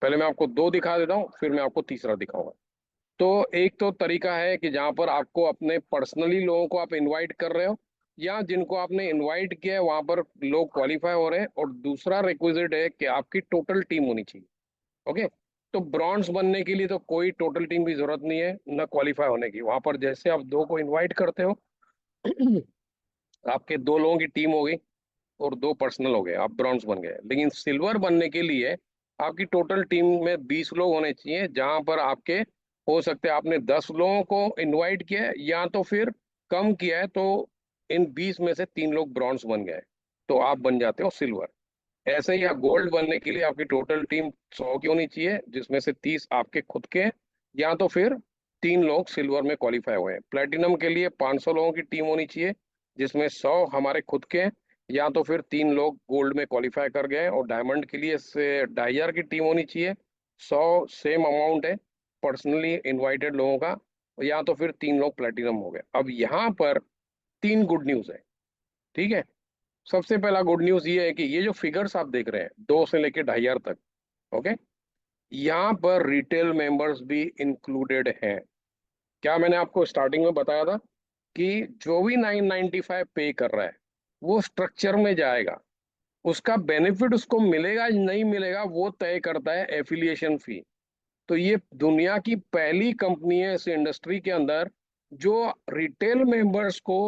पहले मैं आपको दो दिखा देता हूँ, फिर मैं आपको तीसरा दिखाऊंगा। तो एक तो तरीका है कि जहाँ पर आपको अपने पर्सनली लोगों को आप इनवाइट कर रहे हो, या जिनको आपने इनवाइट किया है वहां पर लोग क्वालिफाई हो रहे हैं। और दूसरा रिक्विजिट है कि आपकी टोटल टीम होनी चाहिए। ओके, तो ब्रॉन्ज बनने के लिए तो कोई टोटल टीम की जरूरत नहीं है, ना क्वालिफाई होने की। वहां पर जैसे आप दो को इन्वाइट करते हो आपके दो लोगों की टीम हो गई और दो पर्सनल हो गए, आप ब्रॉन्ज बन गए। लेकिन सिल्वर बनने के लिए आपकी टोटल टीम में 20 लोग होने चाहिए, जहां पर आपके हो सकते हैं आपने 10 लोगों को इनवाइट किया है या तो फिर कम किया है, तो इन 20 में से तीन लोग ब्रॉन्ज बन गए, तो आप बन जाते हो सिल्वर। ऐसे ही आप गोल्ड बनने के लिए आपकी टोटल टीम 100 की होनी चाहिए, जिसमें से 30 आपके खुद के हैं, या तो फिर तीन लोग सिल्वर में क्वालिफाई हुए हैं। प्लेटिनम के लिए 500 लोगों की टीम होनी चाहिए, जिसमें 100 हमारे खुद के हैं, या तो फिर तीन लोग गोल्ड में क्वालिफाई कर गए हैं। और डायमंड के लिए से 2500 की टीम होनी चाहिए, 100 सेम अमाउंट है पर्सनली इनवाइटेड लोगों का, या तो फिर तीन लोग प्लेटिनम हो गए। अब यहाँ पर तीन गुड न्यूज है। ठीक है, सबसे पहला गुड न्यूज ये है कि ये जो फिगर्स आप देख रहे हैं 2 से लेके 2500 तक, ओके, यहाँ पर रिटेल मेंबर्स भी इंक्लूडेड हैं। क्या मैंने आपको स्टार्टिंग में बताया था कि जो भी 995 पे कर रहा है वो स्ट्रक्चर में जाएगा, उसका बेनिफिट उसको मिलेगा नहीं मिलेगा वो तय करता है एफिलिएशन फी। तो ये दुनिया की पहली कंपनी है इस इंडस्ट्री के अंदर जो रिटेल मेंबर्स को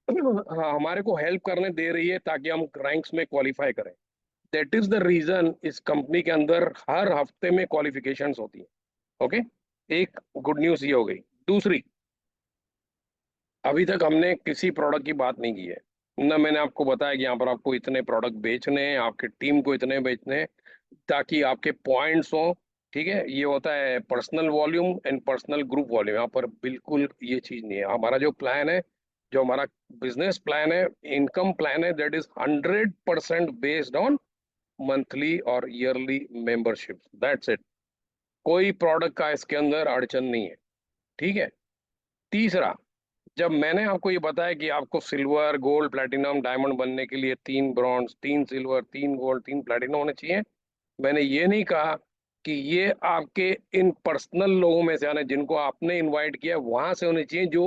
हमारे को हेल्प करने दे रही है ताकि हम रैंक्स में क्वालिफाई करें। दैट इज द रीजन इस कंपनी के अंदर हर हफ्ते में क्वालिफिकेशंस होती है। ओके, एक गुड न्यूज ये हो गई। दूसरी, अभी तक हमने किसी प्रोडक्ट की बात नहीं की है, ना मैंने आपको बताया कि यहाँ पर आपको इतने प्रोडक्ट बेचने हैं, आपके टीम को इतने बेचने हैं ताकि आपके पॉइंट्स हो। ठीक है, ये होता है personal volume and personal group volume. यहाँ पर बिल्कुल ये चीज नहीं है। हमारा जो प्लान है, जो हमारा बिजनेस प्लान है, इनकम प्लान है, that is 100% based on monthly और ईयरली मेंबरशिप। दैट्स इट, कोई प्रोडक्ट का इसके अंदर अड़चन नहीं है। ठीक है, तीसरा, जब मैंने आपको ये बताया कि आपको सिल्वर, गोल्ड, प्लेटिनम, डायमंड बनने के लिए तीन ब्रॉन्ज, तीन सिल्वर, तीन गोल्ड, तीन प्लेटिनम होने चाहिए, मैंने ये नहीं कहा कि ये आपके इन पर्सनल लोगों में से आने जिनको आपने इनवाइट किया वहां से होने चाहिए। जो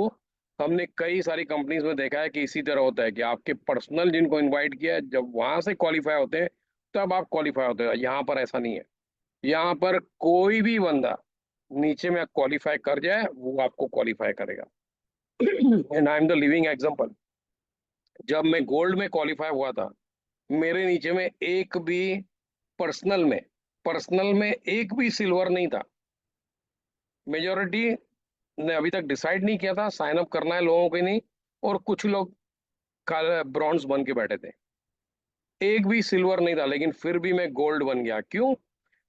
हमने कई सारी कंपनीज में देखा है कि इसी तरह होता है कि आपके पर्सनल जिनको इनवाइट किया है जब वहां से क्वालिफाई होते हैं तब आप क्वालिफाई होते हैं। यहाँ पर ऐसा नहीं है। यहाँ पर कोई भी बंदा नीचे में क्वालिफाई कर जाए वो आपको क्वालिफाई करेगा। And I am the living example. जब मैं गोल्ड में क्वालिफाई हुआ था, मेरे नीचे में एक भी पर्सनल में पर्सनल में एक भी सिल्वर नहीं था। मेजोरिटी ने अभी तक डिसाइड नहीं किया था साइन अप करना है लोगों को नहीं, और कुछ लोग ब्रॉन्ज बन के बैठे थे। एक भी सिल्वर नहीं था, लेकिन फिर भी मैं गोल्ड बन गया। क्यों?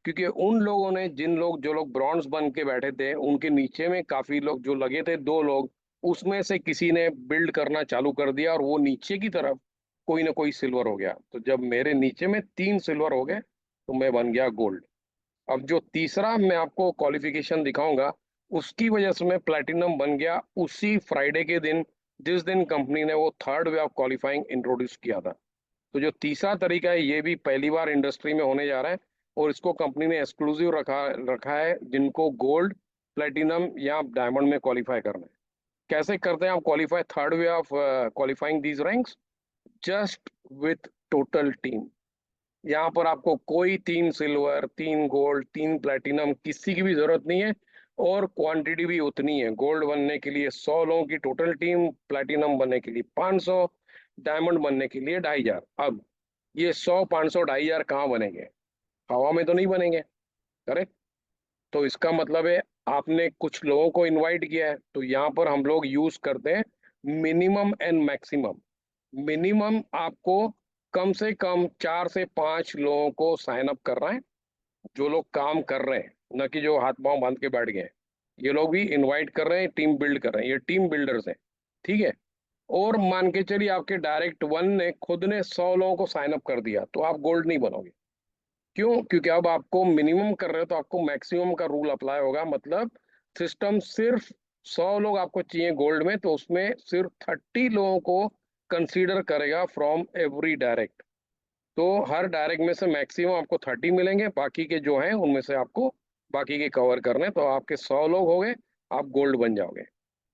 क्योंकि उन लोगों ने, जो लोग ब्रॉन्ज बन के बैठे थे, उनके नीचे में काफी लोग जो लगे थे, दो लोग, उसमें से किसी ने बिल्ड करना चालू कर दिया और वो नीचे की तरफ कोई ना कोई सिल्वर हो गया। तो जब मेरे नीचे में तीन सिल्वर हो गए तो मैं बन गया गोल्ड। अब जो तीसरा मैं आपको क्वालिफिकेशन दिखाऊंगा, उसकी वजह से मैं प्लेटिनम बन गया उसी फ्राइडे के दिन जिस दिन कंपनी ने वो third way of qualifying introduce किया था। तो जो तीसरा तरीका है ये भी पहली बार इंडस्ट्री में होने जा रहा है, और इसको कंपनी ने एक्सक्लूसिव रखा रखा है जिनको गोल्ड, प्लेटिनम या डायमंड में क्वालिफाई करना है। कैसे करते हैं आप qualify third way of qualifying these ranks? Just with total team. यहाँ पर आपको कोई तीन सिल्वर, तीन गोल्ड, तीन प्लेटिनम किसी की भी जरूरत नहीं है, और क्वांटिटी भी उतनी है। गोल्ड बनने के लिए 100 लोगों की टोटल टीम, प्लेटिनम बनने के लिए 500, डायमंड बनने के लिए 2500। अब ये 100, 500, 2500 कहाँ बनेंगे? हवा में तो नहीं बनेंगे, करेक्ट। तो इसका मतलब है आपने कुछ लोगों को इनवाइट किया है, तो यहाँ पर हम लोग यूज करते हैं मिनिमम एंड मैक्सिमम। मिनिमम आपको कम से कम 4 से 5 लोगों को साइन अप करना है, जो लोग काम कर रहे हैं, न कि जो हाथ पांव बांध के बैठ गए हैं। ये लोग भी इनवाइट कर रहे हैं, टीम बिल्ड कर रहे हैं, ये टीम बिल्डर्स हैं, ठीक है। और मान के चलिए आपके डायरेक्ट वन ने खुद ने 100 लोगों को साइन अप कर दिया, तो आप गोल्ड नहीं बनोगे। क्यों? क्योंकि अब आपको मिनिमम कर रहे हो तो आपको मैक्सिमम का रूल अप्लाई होगा। मतलब सिस्टम सिर्फ 100 लोग आपको चाहिए गोल्ड में, तो उसमें सिर्फ 30 लोगों को कंसीडर करेगा फ्रॉम एवरी डायरेक्ट। तो हर डायरेक्ट में से मैक्सिमम आपको 30 मिलेंगे, बाकी के जो हैं उनमें से आपको बाकी के कवर करने, तो आपके 100 लोग हो गए, आप गोल्ड बन जाओगे।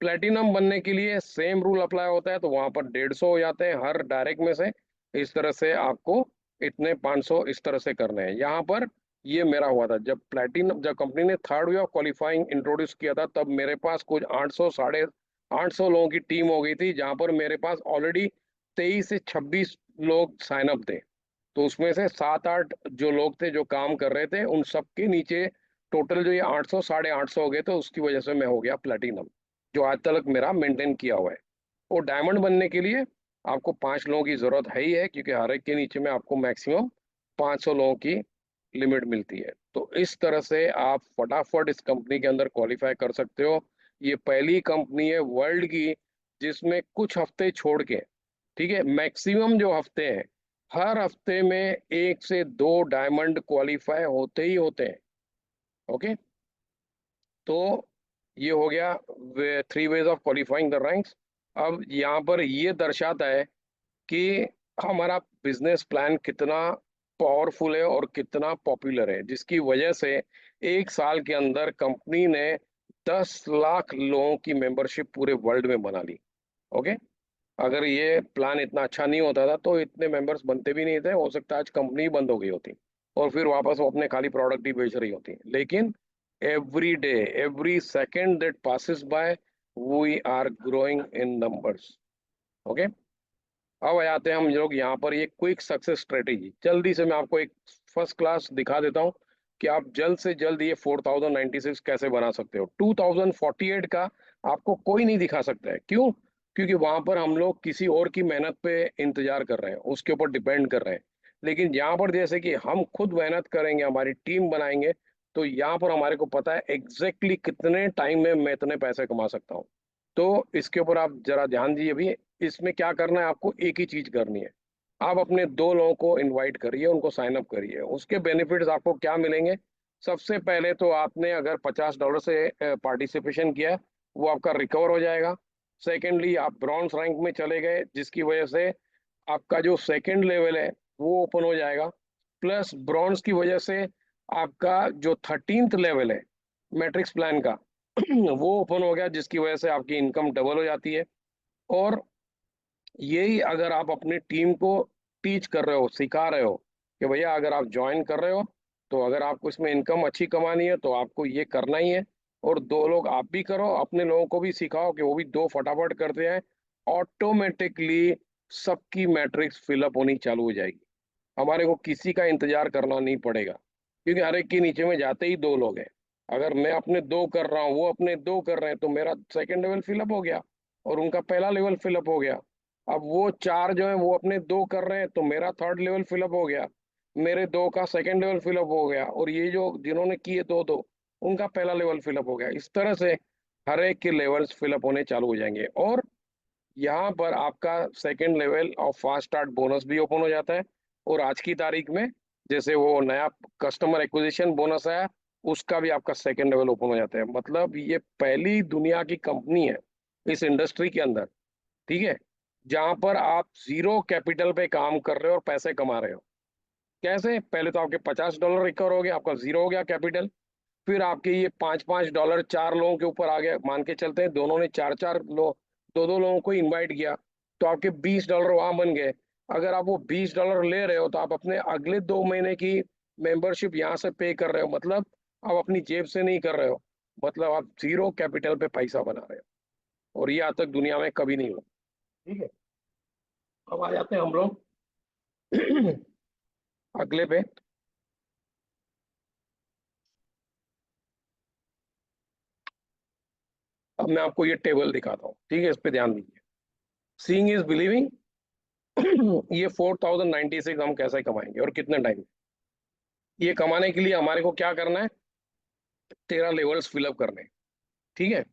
प्लेटिनम बनने के लिए सेम रूल अप्लाई होता है, तो वहां पर 150 हो जाते हैं हर डायरेक्ट में से। इस तरह से आपको इतने 500 इस तरह से करने हैं यहाँ पर। ये मेरा हुआ था जब प्लेटिनम, जब कंपनी ने third way of qualifying introduce किया था, तब मेरे पास कुछ 800 साढ़े 800 लोगों की टीम हो गई थी, जहां पर मेरे पास ऑलरेडी 23 से 26 लोग साइन अप थे। तो उसमें से 7-8 जो लोग थे जो काम कर रहे थे, उन सबके नीचे टोटल जो ये 800 साढ़े 800 हो गए, तो उसकी वजह से मैं हो गया प्लेटिनम, जो आज तक मेरा मेंटेन किया हुआ है। और डायमंड बनने के लिए आपको 5 लोगों की जरूरत है ही है, क्योंकि हर एक के नीचे में आपको मैक्सिमम 500 लोगों की लिमिट मिलती है। तो इस तरह से आप फटाफट इस कंपनी के अंदर क्वालिफाई कर सकते हो। ये पहली कंपनी है वर्ल्ड की जिसमें कुछ हफ्ते छोड़ के, ठीक है, मैक्सिमम जो हफ्ते हैं, हर हफ्ते में 1 से 2 डायमंड क्वालिफाई होते ही होते हैं। ओके, तो ये हो गया 3 ways of qualifying the ranks. अब यहाँ पर ये दर्शाता है कि हमारा बिजनेस प्लान कितना पावरफुल है और कितना पॉपुलर है, जिसकी वजह से 1 साल के अंदर कंपनी ने 10 लाख लोगों की मेंबरशिप पूरे वर्ल्ड में बना ली। ओके, अगर ये प्लान इतना अच्छा नहीं होता था तो इतने मेंबर्स बनते भी नहीं थे, हो सकता है आज कंपनी ही बंद हो गई होती और फिर वापस वो अपने खाली प्रोडक्ट ही बेच रही होती। लेकिन every day, every second that passes by, we are growing in numbers. Okay, अब आ जाते हैं हम लोग यहाँ पर ये क्विक सक्सेस स्ट्रेटेजी। जल्दी से मैं आपको एक फर्स्ट क्लास दिखा देता हूँ कि आप जल्द से जल्द ये 4096 कैसे बना सकते हो। 2048 का आपको कोई नहीं दिखा सकता है। क्यों? क्योंकि वहां पर हम लोग किसी और की मेहनत पे इंतजार कर रहे हैं, उसके ऊपर डिपेंड कर रहे हैं। लेकिन यहाँ पर जैसे कि हम खुद मेहनत करेंगे, हमारी टीम बनाएंगे, तो यहाँ पर हमारे को पता है एग्जैक्टली कितने टाइम में मैं इतने पैसे कमा सकता हूँ। तो इसके ऊपर आप जरा ध्यान दीजिए भी। इसमें क्या करना है, आपको एक ही चीज करनी है। आप अपने 2 लोगों को इनवाइट करिए, उनको साइन अप करिए। उसके बेनिफिट्स आपको क्या मिलेंगे? सबसे पहले तो आपने अगर $50 से पार्टिसिपेशन किया है, वो आपका रिकवर हो जाएगा। सेकेंडली, आप ब्रॉन्ज रैंक में चले गए, जिसकी वजह से आपका जो सेकंड लेवल है वो ओपन हो जाएगा। प्लस ब्रॉन्ज की वजह से आपका जो 13th लेवल है मैट्रिक्स प्लान का वो ओपन हो गया, जिसकी वजह से आपकी इनकम डबल हो जाती है। और यही अगर आप अपनी टीम को टीच कर रहे हो, सिखा रहे हो कि भैया अगर आप ज्वाइन कर रहे हो, तो अगर आपको इसमें इनकम अच्छी कमानी है तो आपको ये करना ही है। और 2 लोग आप भी करो, अपने लोगों को भी सिखाओ कि वो भी 2 फटाफट करते हैं। ऑटोमेटिकली सबकी मैट्रिक्स फिलअप होनी चालू हो जाएगी। हमारे को किसी का इंतजार करना नहीं पड़ेगा, क्योंकि हर एक के नीचे में जाते ही 2 लोग हैं। अगर मैं अपने 2 कर रहा हूँ, वो अपने 2 कर रहे हैं, तो मेरा सेकंड लेवल फिलअप हो गया और उनका पहला लेवल फिलअप हो गया। अब वो 4 जो है वो अपने 2 कर रहे हैं, तो मेरा थर्ड लेवल फिलअप हो गया। मेरे 2 का सेकंड लेवल फिलअप हो गया, और ये जो जिन्होंने किए 2-2, उनका पहला लेवल फिलअप हो गया। इस तरह से हर एक के लेवल्स फिलअप होने चालू हो जाएंगे। और यहाँ पर आपका सेकंड लेवल और फास्ट स्टार्ट बोनस भी ओपन हो जाता है। और आज की तारीख में जैसे वो नया कस्टमर एक्विजिशन बोनस आया, उसका भी आपका सेकंड लेवल ओपन हो जाता है। मतलब ये पहली दुनिया की कंपनी है इस इंडस्ट्री के अंदर, ठीक है, जहां पर आप जीरो कैपिटल पे काम कर रहे हो और पैसे कमा रहे हो। कैसे? पहले तो आपके $50 रिकवर हो गया, आपका जीरो हो गया कैपिटल। फिर आपके ये $5-5 4 लोगों के ऊपर आ गए। मान के चलते हैं दोनों ने 4-4 लोग, 2-2 लोगों को इनवाइट किया, तो आपके $20 वहां बन गए। अगर आप वो $20 ले रहे हो, तो आप अपने अगले 2 महीने की मेंबरशिप यहाँ से पे कर रहे हो। मतलब आप अपनी जेब से नहीं कर रहे हो, मतलब आप जीरो कैपिटल पे पैसा बना रहे हो। और ये आज तक दुनिया में कभी नहीं हुआ, ठीक है। अब आ जाते हैं हम लोग अगले पे। अब मैं आपको ये टेबल दिखाता हूँ, ठीक है, इस पे ध्यान दीजिए। Seeing is believing. ये 4096 हम कैसे कमाएंगे और कितने टाइम? ये कमाने के लिए हमारे को क्या करना है? 13 लेवल्स फिलअप करने हैं, ठीक है।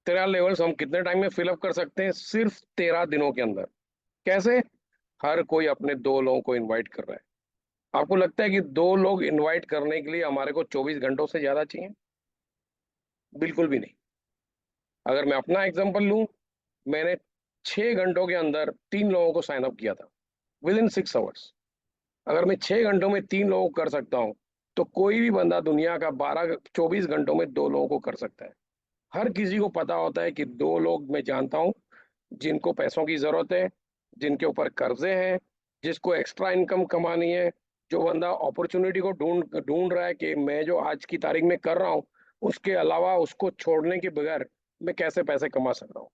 13 लेवल्स हम कितने टाइम में फिलअप कर सकते हैं? सिर्फ 13 दिनों के अंदर। कैसे? हर कोई अपने 2 लोगों को इनवाइट कर रहा है। आपको लगता है कि 2 लोग इनवाइट करने के लिए हमारे को 24 घंटों से ज्यादा चाहिए? बिल्कुल भी नहीं। अगर मैं अपना एग्जांपल लूं, मैंने 6 घंटों के अंदर 3 लोगों को साइन अप किया था, विद इन 6 आवर्स। अगर मैं 6 घंटों में 3 लोगों को कर सकता हूँ, तो कोई भी बंदा दुनिया का 24 घंटों में 2 लोगों को कर सकता है। हर किसी को पता होता है कि 2 लोग मैं जानता हूँ जिनको पैसों की जरूरत है, जिनके ऊपर कर्जे हैं, जिसको एक्स्ट्रा इनकम कमानी है। जो बंदा अपॉर्चुनिटी को ढूंढ ढूंढ रहा है कि मैं जो आज की तारीख में कर रहा हूँ, उसके अलावा उसको छोड़ने के बगैर मैं कैसे पैसे कमा सकता हूँ,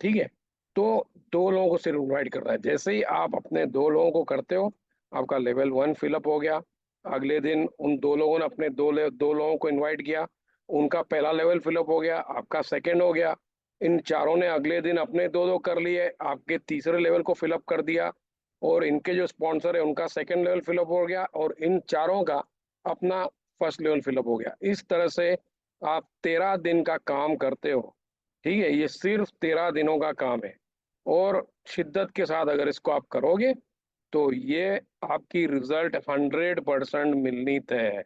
ठीक है। तो 2 लोगों को सिर्फ इनवाइट कर रहा है। जैसे ही आप अपने 2 लोगों को करते हो, आपका लेवल 1 फिलअप हो गया। अगले दिन उन 2 लोगों ने अपने 2 लोगों को इन्वाइट किया, उनका पहला लेवल फिलअप हो गया, आपका सेकेंड हो गया। इन चारों ने अगले दिन अपने 2-2 कर लिए, आपके तीसरे लेवल को फिलअप कर दिया। और इनके जो स्पॉन्सर है उनका सेकंड लेवल फिलअप हो गया, और इन चारों का अपना फर्स्ट लेवल फिलअप हो गया। इस तरह से आप 13 दिन का काम करते हो, ठीक है। ये सिर्फ 13 दिनों का काम है, और शिद्दत के साथ अगर इसको आप करोगे, तो ये आपकी रिजल्ट 100% मिलनी तय है।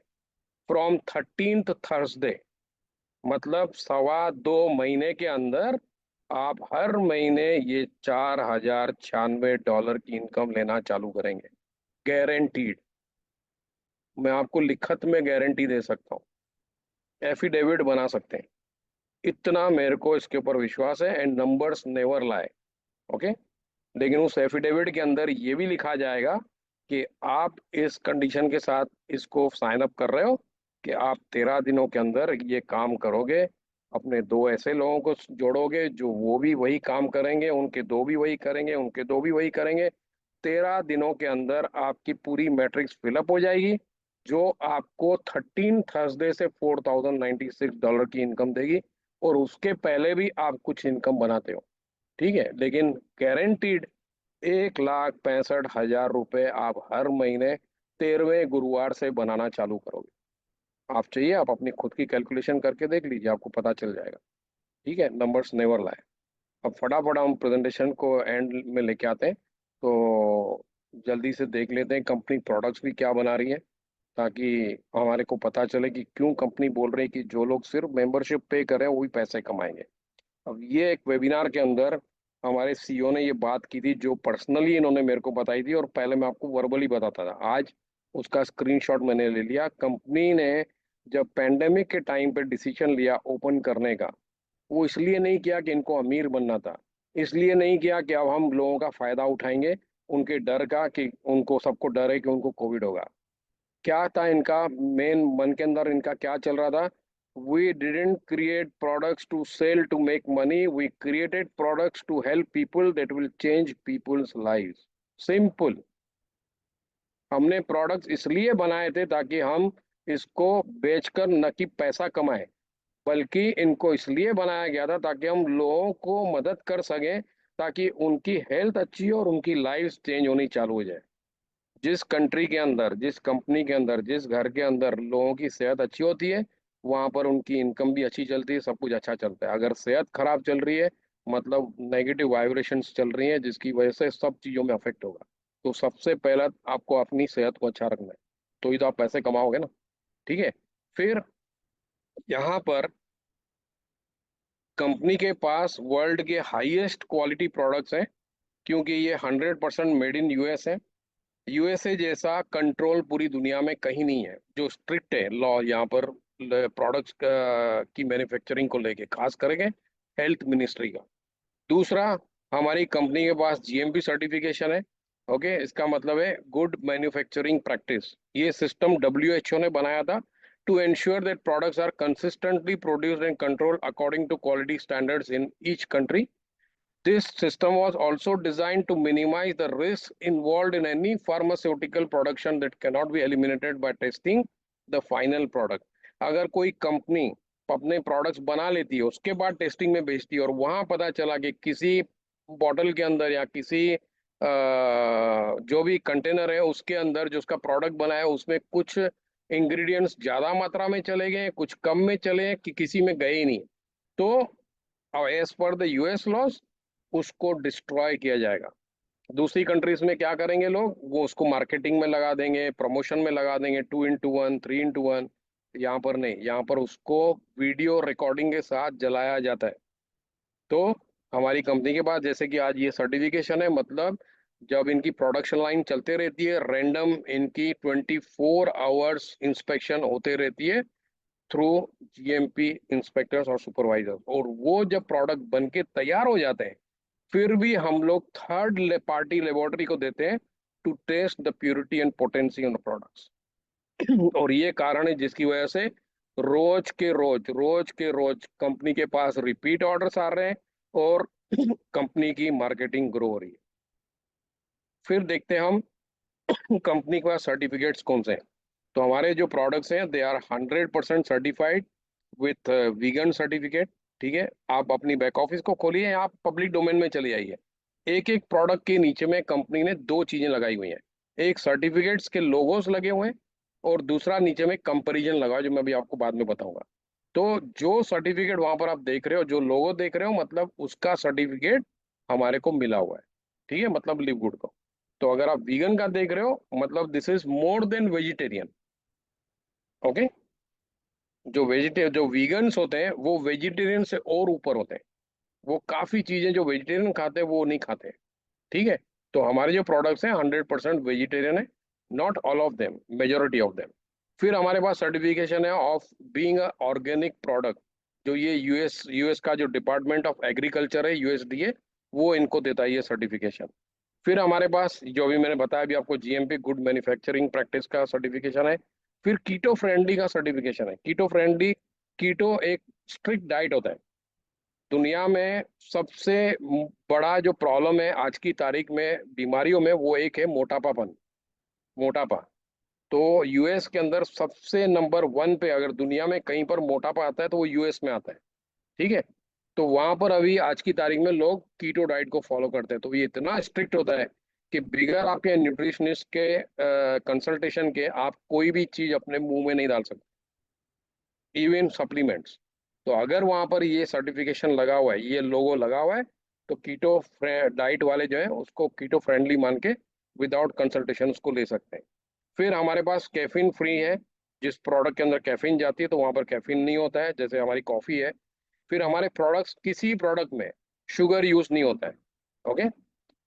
फ्रॉम 13th थर्सडे, मतलब 2.25 महीने के अंदर आप हर महीने ये $4096 की इनकम लेना चालू करेंगे, गारंटीड। मैं आपको लिखत में गारंटी दे सकता हूँ, एफिडेविट बना सकते हैं। इतना मेरे को इसके ऊपर विश्वास है, एंड नंबर्स नेवर लाए। ओके। लेकिन उस एफिडेविट के अंदर ये भी लिखा जाएगा कि आप इस कंडीशन के साथ इसको साइन अप कर रहे हो कि आप 13 दिनों के अंदर ये काम करोगे, अपने 2 ऐसे लोगों को जोड़ोगे जो वो भी वही काम करेंगे, उनके 2 भी वही करेंगे, उनके 2 भी वही करेंगे। 13 दिनों के अंदर आपकी पूरी मैट्रिक्स फिलअप हो जाएगी, जो आपको 13 थर्सडे से $4096 की इनकम देगी। और उसके पहले भी आप कुछ इनकम बनाते हो, ठीक है, लेकिन गारंटीड 1,65,000 रुपए आप हर महीने 13वें गुरुवार से बनाना चालू करोगे। आप चाहिए, आप अपनी खुद की कैलकुलेशन करके देख लीजिए, आपको पता चल जाएगा, ठीक है। नंबर्स नेवर लाए। अब फटाफट हम प्रेजेंटेशन को एंड में लेके आते हैं, तो जल्दी से देख लेते हैं कंपनी प्रोडक्ट्स भी क्या बना रही है, ताकि हमारे को पता चले कि क्यों कंपनी बोल रही है कि जो लोग सिर्फ मेंबरशिप पे करें वही पैसे कमाएंगे। अब ये एक वेबिनार के अंदर हमारे सीईओ ने ये बात की थी, जो पर्सनली इन्होंने मेरे को बताई थी, और पहले मैं आपको वर्बली बताता था। आज उसका स्क्रीनशॉट मैंने ले लिया। कंपनी ने जब पेंडेमिक के टाइम पे डिसीजन लिया ओपन करने का, वो इसलिए नहीं किया कि इनको अमीर बनना था, इसलिए नहीं किया कि अब हम लोगों का फायदा उठाएंगे, उनके डर का, कि उनको सबको डर है कि उनको कोविड होगा। क्या था इनका मेन मन के अंदर, इनका क्या चल रहा था? We didn't create products to sell to make money. We created products to help people that will change people's lives. Simple. हमने प्रोडक्ट्स इसलिए बनाए थे ताकि हम इसको बेचकर न कि पैसा कमाएं, बल्कि इनको इसलिए बनाया गया था ताकि हम लोगों को मदद कर सकें, ताकि उनकी हेल्थ अच्छी हो और उनकी लाइफ चेंज होनी चालू हो जाए। जिस कंट्री के अंदर, जिस कंपनी के अंदर, जिस घर के अंदर लोगों की सेहत अच्छी होती है, वहां पर उनकी इनकम भी अच्छी चलती है, सब कुछ अच्छा चलता है। अगर सेहत खराब चल रही है, मतलब नेगेटिव वाइब्रेशंस चल रही हैं, जिसकी वजह से सब चीजों में अफेक्ट होगा। तो सबसे पहला आपको अपनी सेहत को अच्छा रखना है, तो ही तो आप पैसे कमाओगे ना, ठीक है। फिर यहाँ पर कंपनी के पास वर्ल्ड के हाईएस्ट क्वालिटी प्रोडक्ट्स हैं, क्योंकि ये 100% मेड इन यूएस है। यूएसए जैसा कंट्रोल पूरी दुनिया में कहीं नहीं है, जो स्ट्रिक्ट है लॉ यहाँ पर प्रोडक्ट्स की मैन्युफैक्चरिंग को लेके, खास करके हेल्थ मिनिस्ट्री का। दूसरा, हमारी कंपनी के पास जीएमपी सर्टिफिकेशन है। ओके, इसका मतलब है गुड मैन्युफैक्चरिंग प्रैक्टिस। ये सिस्टम डब्ल्यूएचओ ने बनाया था to ensure that products are consistently produced and controlled according to quality standards in each country. This system was also designed to minimize the risks involved in any pharmaceutical production that cannot be eliminated by testing the final product. अगर कोई company अपने products बना लेती है, उसके बाद testing में भेजती है, और वहां पता चला कि किसी बॉटल के अंदर या किसी जो भी कंटेनर है उसके अंदर जो उसका प्रोडक्ट बना है उसमें कुछ इंग्रेडिएंट्स ज्यादा मात्रा में चले गए, कुछ कम में चले, कि किसी में गए ही नहीं, तो as per the US laws उसको डिस्ट्रॉय किया जाएगा। दूसरी कंट्रीज में क्या करेंगे लोग, वो उसको मार्केटिंग में लगा देंगे, प्रमोशन में लगा देंगे, 2 into 1, 3 into 1। यहाँ पर नहीं, यहाँ पर उसको वीडियो रिकॉर्डिंग के साथ जलाया जाता है। तो हमारी कंपनी के पास जैसे कि आज ये सर्टिफिकेशन है, मतलब जब इनकी प्रोडक्शन लाइन चलते रहती है, रैंडम इनकी 24 आवर्स इंस्पेक्शन होते रहती है थ्रू जीएमपी इंस्पेक्टर्स और सुपरवाइजर्स, और वो जब प्रोडक्ट बन के तैयार हो जाते हैं फिर भी हम लोग थर्ड पार्टी लेबोरेटरी को देते हैं to test the purity and potency on the products. और ये कारण है जिसकी वजह से रोज के रोज कंपनी के पास रिपीट ऑर्डर्स आ रहे हैं और कंपनी की मार्केटिंग ग्रो हो रही है। फिर देखते हैं हम कंपनी के पास सर्टिफिकेट्स कौन से हैं। तो हमारे जो प्रोडक्ट्स हैं they are 100% certified with vegan certificate. ठीक है, आप अपनी बैक ऑफिस को खोलिए, आप पब्लिक डोमेन में चले जाइए, एक एक प्रोडक्ट के नीचे में कंपनी ने दो चीजें लगाई हुई हैं, एक सर्टिफिकेट्स के लोगोस लगे हुए हैं और दूसरा नीचे में कंपैरिजन लगा है, जो मैं अभी आपको बाद में बताऊंगा। तो जो सर्टिफिकेट वहां पर आप देख रहे हो, जो लोगो देख रहे हो, मतलब उसका सर्टिफिकेट हमारे को मिला हुआ है। ठीक है, मतलब लिव गुड को। तो अगर आप वीगन का देख रहे हो, मतलब this is more than vegetarian. Okay, जो वीगन्स होते हैं वो वेजिटेरियन से और ऊपर होते हैं, वो काफी चीजें जो वेजिटेरियन खाते हैं वो नहीं खाते। ठीक है, तो हमारे जो प्रोडक्ट्स हैं 100% वेजिटेरियन है, not all of them, majority of them. फिर हमारे पास सर्टिफिकेशन है of being a organic product, जो ये यूएस का जो डिपार्टमेंट ऑफ एग्रीकल्चर है, यूएसडीए, वो इनको देता है ये सर्टिफिकेशन। फिर हमारे पास जो भी मैंने बताया अभी आपको, जीएमपी गुड मैन्युफैक्चरिंग प्रैक्टिस का सर्टिफिकेशन है। फिर कीटो फ्रेंडली का सर्टिफिकेशन है। कीटो फ्रेंडली, कीटो एक स्ट्रिक्ट डाइट होता है। दुनिया में सबसे बड़ा जो प्रॉब्लम है आज की तारीख में बीमारियों में, वो एक है मोटापापन, मोटापा। तो यूएस के अंदर सबसे नंबर 1 पे अगर दुनिया में कहीं पर मोटापा आता है तो वो यूएस में आता है। ठीक है, तो वहां पर अभी आज की तारीख में लोग कीटो डाइट को फॉलो करते हैं। तो ये इतना स्ट्रिक्ट होता है कि बिगर आपके न्यूट्रिशनिस्ट के कंसल्टेशन के आप कोई भी चीज अपने मुंह में नहीं डाल सकते, इवन सप्लीमेंट्स। तो अगर वहां पर ये सर्टिफिकेशन लगा हुआ है, ये लोगो लगा हुआ है, तो कीटो डाइट वाले जो है उसको कीटो फ्रेंडली मान के विदाउट कंसल्टेशन उसको ले सकते हैं। फिर हमारे पास कैफीन फ्री है, जिस प्रोडक्ट के अंदर कैफीन जाती है तो वहां पर कैफीन नहीं होता है, जैसे हमारी कॉफी है। फिर हमारे प्रोडक्ट्स, किसी प्रोडक्ट में शुगर यूज नहीं होता है। ओके,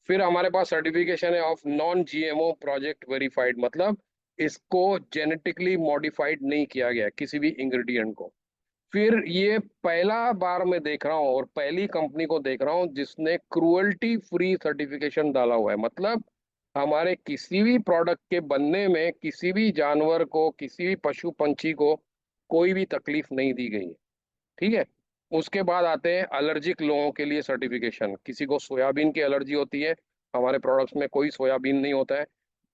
फिर हमारे पास सर्टिफिकेशन है of non GMO project verified, मतलब इसको जेनेटिकली मॉडिफाइड नहीं किया गया किसी भी इंग्रेडिएंट को। फिर ये पहला बार मैं देख रहा हूँ और पहली कंपनी को देख रहा हूँ जिसने क्रूअल्टी फ्री सर्टिफिकेशन डाला हुआ है, मतलब हमारे किसी भी प्रोडक्ट के बनने में किसी भी जानवर को, किसी भी पशु पंछी को कोई भी तकलीफ नहीं दी गई है। ठीक है, उसके बाद आते हैं एलर्जिक लोगों के लिए सर्टिफिकेशन। किसी को सोयाबीन की एलर्जी होती है, हमारे प्रोडक्ट्स में कोई सोयाबीन नहीं होता है।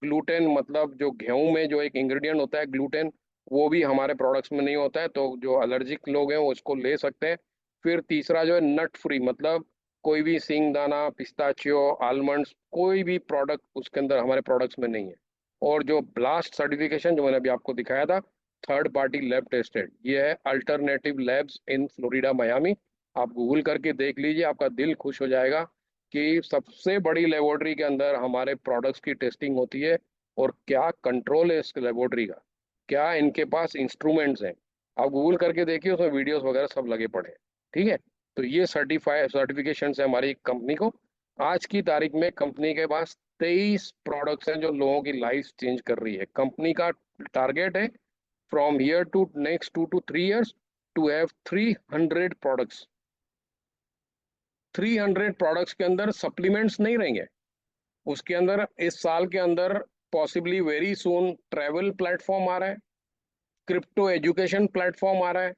ग्लूटेन, मतलब जो गेहूं में जो एक इंग्रेडिएंट होता है ग्लूटेन, वो भी हमारे प्रोडक्ट्स में नहीं होता है, तो जो एलर्जिक लोग हैं वो इसको ले सकते हैं। फिर तीसरा जो है नट फ्री, मतलब कोई भी सिंगदाना, पिस्ताचियो, आलमंड्स, कोई भी प्रोडक्ट उसके अंदर हमारे प्रोडक्ट्स में नहीं है। और जो ब्लास्ट सर्टिफिकेशन जो मैंने अभी आपको दिखाया था, थर्ड पार्टी लैब टेस्टेड, ये है alternative labs in Florida Miami. आप गूगल करके देख लीजिए, आपका दिल खुश हो जाएगा कि सबसे बड़ी लेबोरेटरी के अंदर हमारे प्रोडक्ट्स की टेस्टिंग होती है। और क्या कंट्रोल है इस लेबोरेटरी का, क्या इनके पास इंस्ट्रूमेंट्स हैं, आप गूगल करके देखिए, उसमें वीडियोस वगैरह सब लगे पड़े हैं। ठीक है, तो ये सर्टिफिकेशन है हमारी कंपनी को। आज की तारीख में कंपनी के पास 23 प्रोडक्ट्स हैं जो लोगों की लाइफ चेंज कर रही है। कंपनी का टारगेट है from here to next 2 to 3 years to have 300 products। 300 products के अंदर सप्लीमेंट्स नहीं रहेंगे, उसके अंदर इस साल के अंदर possibly very soon travel platform आ रहा है, क्रिप्टो एजुकेशन प्लेटफॉर्म आ रहा है,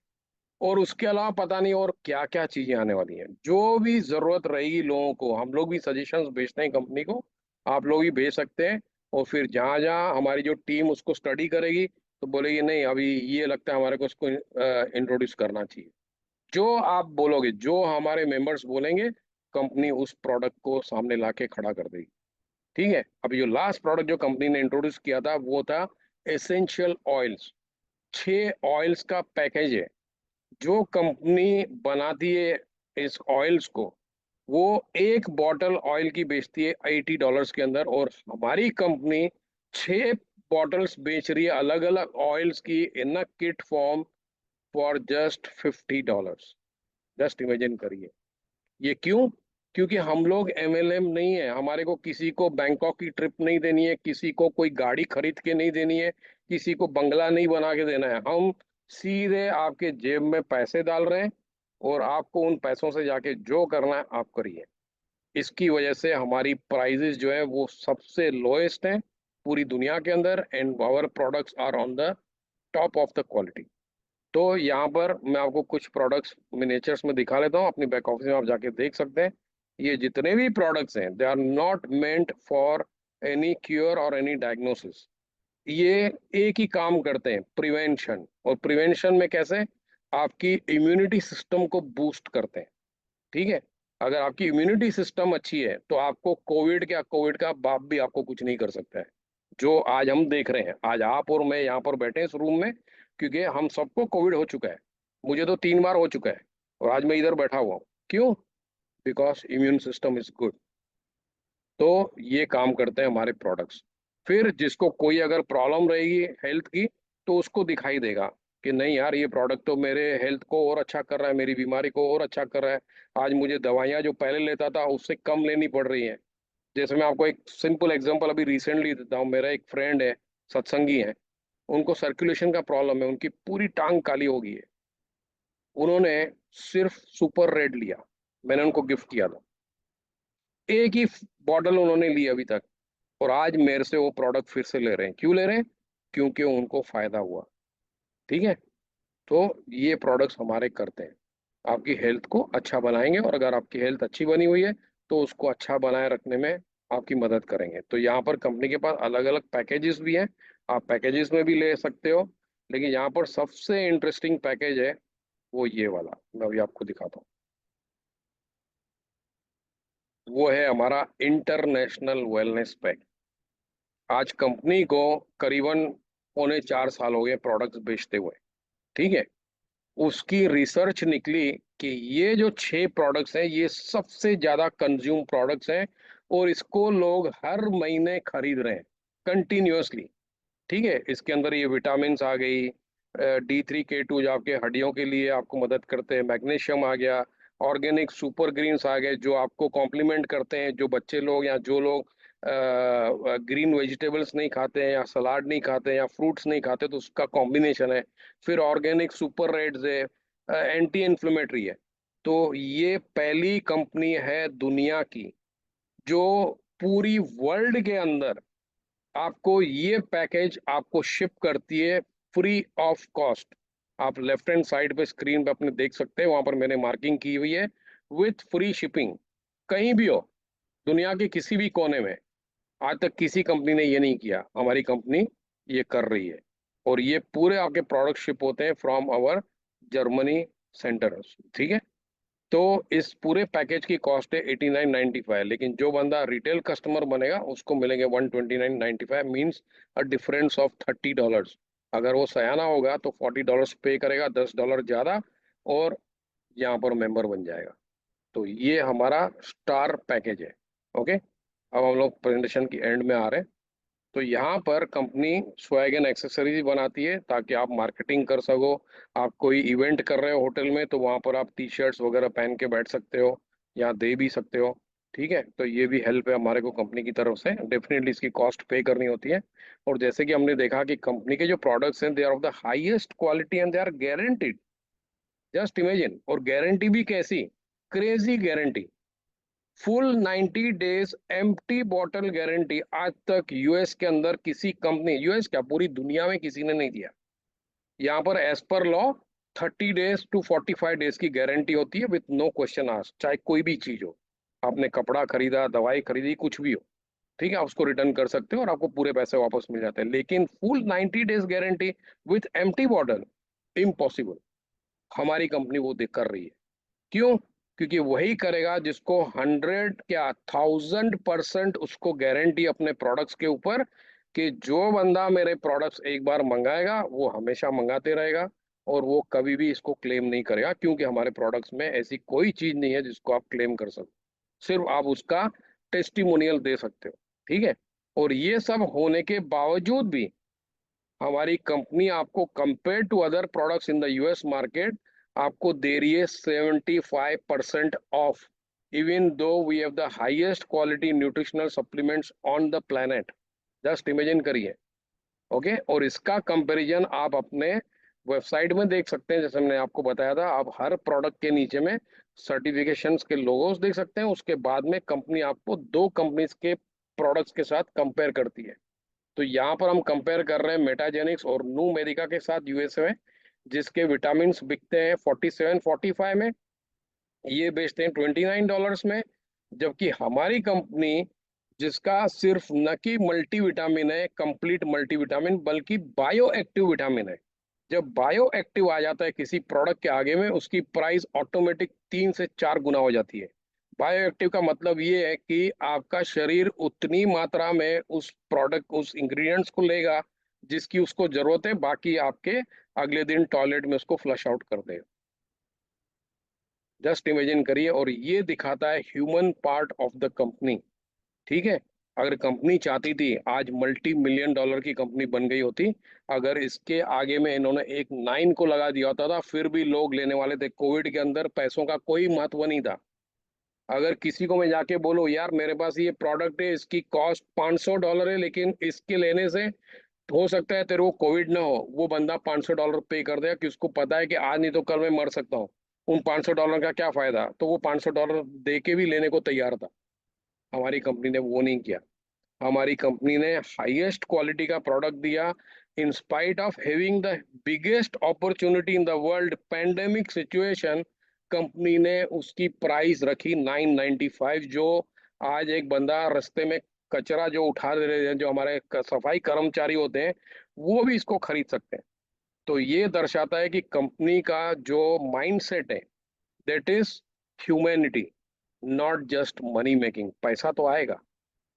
और उसके अलावा पता नहीं और क्या क्या चीजें आने वाली हैं। जो भी जरूरत रहेगी लोगों को, हम लोग भी सजेशंस भेजते हैं कंपनी को, आप लोग भी भेज सकते हैं। और फिर जहाँ जहाँ हमारी जो टीम उसको स्टडी करेगी, तो बोलेगी नहीं अभी ये लगता है हमारे को उसको इंट्रोड्यूस करना चाहिए। जो आप बोलोगे, जो हमारे मेंबर्स बोलेंगे, कंपनी उस प्रोडक्ट को सामने लाके खड़ा कर देगी। ठीक है, अभी जो लास्ट प्रोडक्ट जो कंपनी ने इंट्रोड्यूस किया था वो था एसेंशियल ऑयल्स। 6 ऑयल्स का पैकेज है जो कंपनी बनाती है। इस ऑयल्स को वो एक बॉटल ऑयल की बेचती है $80 के अंदर, और हमारी कंपनी 6 बॉटल्स बेच रही है अलग अलग ऑयल्स की in a kit form for just $50। Just imagine करिए। ये क्यों? क्योंकि हम लोग एमएलएम नहीं है, हमारे को किसी को बैंकॉक की ट्रिप नहीं देनी है, किसी को कोई गाड़ी खरीद के नहीं देनी है, किसी को बंगला नहीं बना के देना है। हम सीधे आपके जेब में पैसे डाल रहे हैं और आपको उन पैसों से जाके जो करना है आप करिए। इसकी वजह से हमारी प्राइजेस जो है वो सबसे लोएस्ट हैं पूरी दुनिया के अंदर, and our products are on the top of the quality. तो यहाँ पर मैं आपको कुछ प्रोडक्ट्स मिनिएचर्स में दिखा लेता हूँ, अपनी बैक ऑफिस में आप जाके देख सकते हैं। ये जितने भी प्रोडक्ट्स हैं they are not meant for any cure और एनी डायग्नोसिस। ये एक ही काम करते हैं, प्रिवेंशन। और प्रिवेंशन में कैसे? आपकी इम्यूनिटी सिस्टम को बूस्ट करते हैं। ठीक है, अगर आपकी इम्यूनिटी सिस्टम अच्छी है तो आपको कोविड क्या, कोविड का बाप भी आपको कुछ नहीं कर सकता है। जो आज हम देख रहे हैं, आज आप और मैं यहाँ पर बैठे हैं इस रूम में, क्योंकि हम सबको कोविड हो चुका है। मुझे तो 3 बार हो चुका है और आज मैं इधर बैठा हुआ हूँ। क्यों? Because immune system is good. तो ये काम करते हैं हमारे प्रोडक्ट्स। फिर जिसको कोई अगर प्रॉब्लम रहेगी हेल्थ की, तो उसको दिखाई देगा कि नहीं यार, ये प्रोडक्ट तो मेरे हेल्थ को और अच्छा कर रहा है, मेरी बीमारी को और अच्छा कर रहा है। आज मुझे दवाइयाँ जो पहले लेता था उससे कम लेनी पड़ रही हैं। जैसे मैं आपको एक सिंपल एग्जांपल अभी रिसेंटली देता हूँ। मेरा एक फ्रेंड है, सत्संगी है, उनको सर्कुलेशन का प्रॉब्लम है, उनकी पूरी टांग काली हो गई है। उन्होंने सिर्फ सुपर रेड लिया, मैंने उनको गिफ्ट किया था। एक ही बॉटल उन्होंने ली अभी तक, और आज मेरे से वो प्रोडक्ट फिर से ले रहे हैं। क्यों ले रहे हैं? क्योंकि उनको फायदा हुआ। ठीक है, तो ये प्रोडक्ट्स हमारे करते हैं, आपकी हेल्थ को अच्छा बनाएंगे, और अगर आपकी हेल्थ अच्छी बनी हुई है तो उसको अच्छा बनाए रखने में आपकी मदद करेंगे। तो यहाँ पर कंपनी के पास अलग अलग पैकेजेस भी हैं, आप पैकेजेस में भी ले सकते हो। लेकिन यहाँ पर सबसे इंटरेस्टिंग पैकेज है वो ये वाला, मैं अभी आपको दिखाता हूँ। वो है हमारा इंटरनेशनल वेलनेस पैक। आज कंपनी को करीबन 3.25 साल हो गए प्रोडक्ट्स बेचते हुए। ठीक है, उसकी रिसर्च निकली कि ये जो 6 प्रोडक्ट्स हैं ये सबसे ज्यादा कंज्यूम प्रोडक्ट्स हैं, और इसको लोग हर महीने खरीद रहे हैं कंटिन्यूअसली। ठीक है, इसके अंदर ये विटामिन आ गई, D3K2 जो आपके हड्डियों के लिए आपको मदद करते हैं, मैग्नीशियम आ गया, ऑर्गेनिक सुपर ग्रीन्स आ गए जो आपको कॉम्प्लीमेंट करते हैं। जो बच्चे लोग या जो लोग ग्रीन वेजिटेबल्स नहीं खाते हैं, या सलाद नहीं खाते हैं, या फ्रूट्स नहीं खाते, तो उसका कॉम्बिनेशन है। फिर ऑर्गेनिक सुपर रेड्स है, एंटी इन्फ्लेमेटरी है। तो ये पहली कंपनी है दुनिया की जो पूरी वर्ल्ड के अंदर आपको ये पैकेज आपको शिप करती है फ्री ऑफ कॉस्ट। आप लेफ्ट हैंड साइड पे स्क्रीन पे अपने देख सकते हैं, वहां पर मैंने मार्किंग की हुई है, विथ फ्री शिपिंग। कहीं भी हो दुनिया के किसी भी कोने में, आज तक किसी कंपनी ने ये नहीं किया, हमारी कंपनी ये कर रही है। और ये पूरे आपके प्रोडक्ट शिप होते हैं फ्रॉम आवर जर्मनी सेंटर। ठीक है, तो इस पूरे पैकेज की कॉस्ट है 89.95, लेकिन जो बंदा रिटेल कस्टमर बनेगा उसको मिलेंगे 129.95, मीन्स अ डिफरेंस ऑफ $30। अगर वो सयाना होगा तो $40 पे करेगा, $10 ज्यादा, और यहाँ पर मेंबर बन जाएगा। तो ये हमारा स्टार पैकेज है। ओके, अब हम लोग प्रेजेंटेशन की एंड में आ रहे हैं। तो यहाँ पर कंपनी स्वैग एंड एक्सेसरीज बनाती है ताकि आप मार्केटिंग कर सको। आप कोई इवेंट कर रहे हो होटल में, तो वहाँ पर आप टी शर्ट्स वगैरह पहन के बैठ सकते हो, या दे भी सकते हो। ठीक है, तो ये भी हेल्प है हमारे को कंपनी की तरफ से। डेफिनेटली इसकी कॉस्ट पे करनी होती है। और जैसे कि हमने देखा कि कंपनी के जो प्रोडक्ट्स हैं they are of the highest quality and they are guaranteed. Just imagine, और गारंटी भी कैसी, crazy guarantee. Full 90 days empty bottle guarantee. आज तक यूएस के अंदर किसी कंपनी, यूएस क्या पूरी दुनिया में किसी ने नहीं दिया। यहाँ पर as per law 30 days to 45 days की गारंटी होती है, विथ नो क्वेश्चन आस्क, चाहे कोई भी चीज हो। आपने कपड़ा खरीदा, दवाई खरीदी, कुछ भी हो। ठीक है, आप उसको रिटर्न कर सकते हो और आपको पूरे पैसे वापस मिल जाते हैं। लेकिन full 90 days guarantee with empty bottle, impossible. हमारी कंपनी वो देख कर रही है। क्यों? क्योंकि वही करेगा जिसको 100 क्या 1000% उसको गारंटी अपने प्रोडक्ट्स के ऊपर, कि जो बंदा मेरे प्रोडक्ट्स एक बार मंगाएगा वो हमेशा मंगाते रहेगा, और वो कभी भी इसको क्लेम नहीं करेगा, क्योंकि हमारे प्रोडक्ट्स में ऐसी कोई चीज नहीं है जिसको आप क्लेम कर सको। सिर्फ आप उसका टेस्टिमोनियल दे सकते हो। ठीक है। और ये सब होने के बावजूद भी हमारी कंपनी आपको compare to other products in the US market आपको दे रही है 75% off, even though we have the highest quality nutritional supplements on the planet. Just imagine करिए। ओके। और इसका कंपैरिजन आप अपने वेबसाइट में देख सकते हैं, जैसे मैंने आपको बताया था, आप हर प्रोडक्ट के नीचे में सर्टिफिकेशंस के लोगोस देख सकते हैं। उसके बाद में कंपनी आपको दो कंपनीज के प्रोडक्ट्स के साथ कंपेयर करती है। तो यहाँ पर हम कंपेयर कर रहे हैं मेटाजेनिक्स और नू मेडिका के साथ यूएसए में, जिसके विटामिन बिकते हैं 47-45 में, ये बेचते हैं $29 में। जबकि हमारी कंपनी, जिसका सिर्फ न कि मल्टीविटामिन है कंप्लीट मल्टीविटामिन, बल्कि बायो एक्टिव विटामिन है, जब बायो एक्टिव आ जाता है किसी प्रोडक्ट के आगे में, उसकी प्राइस ऑटोमेटिक 3 से 4 गुना हो जाती है। बायो एक्टिव का मतलब ये है कि आपका शरीर उतनी मात्रा में उस प्रोडक्ट उस इंग्रेडिएंट्स को लेगा जिसकी उसको जरूरत है, बाकी आपके अगले दिन टॉयलेट में उसको फ्लश आउट कर देगा। जस्ट इमेजिन करिए। और ये दिखाता है human part of the company. ठीक है। अगर कंपनी चाहती थी आज $multi-million की कंपनी बन गई होती, अगर इसके आगे में इन्होंने एक 9 को लगा दिया होता था, फिर भी लोग लेने वाले थे। कोविड के अंदर पैसों का कोई महत्व नहीं था। अगर किसी को मैं जाके बोलूं यार मेरे पास ये प्रोडक्ट है, इसकी कॉस्ट $500 है, लेकिन इसके लेने से हो सकता है तेरे को कोविड ना हो, वो बंदा $500 पे कर देगा, कि उसको पता है कि आज नहीं तो कल मैं मर सकता हूँ। उन $500 का क्या फायदा, तो वो $500 दे के भी लेने को तैयार था। हमारी कंपनी ने वो नहीं किया। हमारी कंपनी ने हाईएस्ट क्वालिटी का प्रोडक्ट दिया, in spite of having the biggest opportunity in the world pandemic situation. Company ने उसकी प्राइस रखी 995, जो आज एक बंदा रास्ते में कचरा जो उठा दे रहे हैं, जो हमारे सफाई कर्मचारी होते हैं, वो भी इसको खरीद सकते हैं। तो ये दर्शाता है कि कंपनी का जो माइंडसेट है, that is humanity, not just money making. पैसा तो आएगा,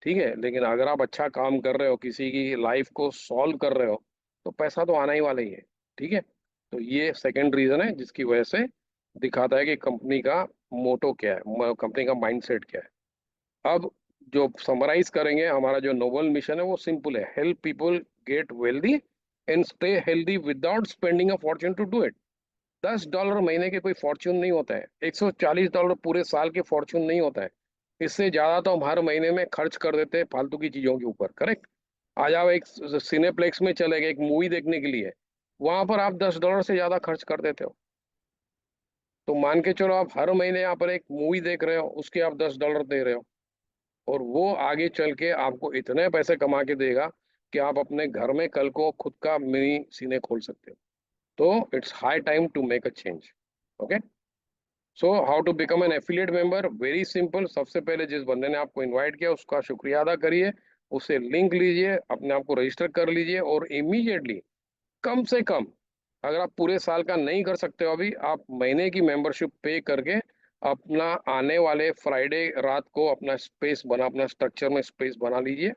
ठीक है, लेकिन अगर आप अच्छा काम कर रहे हो, किसी की लाइफ को सॉल्व कर रहे हो, तो पैसा तो आना ही वाला ही है। ठीक है। तो ये सेकंड रीजन है जिसकी वजह से दिखाता है कि कंपनी का मोटो क्या है, कंपनी का माइंडसेट क्या है। अब जो समराइज करेंगे, हमारा जो नोबल मिशन है वो सिंपल है, help people get wealthy and stay healthy without spending a fortune to do it. $10 महीने के कोई फॉर्च्यून नहीं होता है, $140 पूरे साल के फॉर्च्यून नहीं होता है। इससे ज्यादा तो हम हर महीने में खर्च कर देते हैं फालतू की चीजों के ऊपर। करेक्ट। आ जाओ एक सिनेप्लेक्स में चले गए एक मूवी देखने के लिए, वहां पर आप $10 से ज्यादा खर्च कर देते हो। तो मान के चलो आप हर महीने यहाँ पर एक मूवी देख रहे हो, उसके आप $10 दे रहे हो, और वो आगे चल के आपको इतने पैसे कमा के देगा कि आप अपने घर में कल को खुद का मिनी सीने खोल सकते हो। तो it's high time to make a change. Okay. So how to become an affiliate member, very simple. सबसे पहले जिस बंदे ने आपको इनवाइट किया उसका शुक्रिया अदा करिए, उससे लिंक लीजिए, अपने आप को रजिस्टर कर लीजिए, और इमीडिएटली कम से कम, अगर आप पूरे साल का नहीं कर सकते हो अभी, आप महीने की मेंबरशिप पे करके अपना आने वाले फ्राइडे रात को अपना स्पेस बना, अपना स्ट्रक्चर में स्पेस बना लीजिए,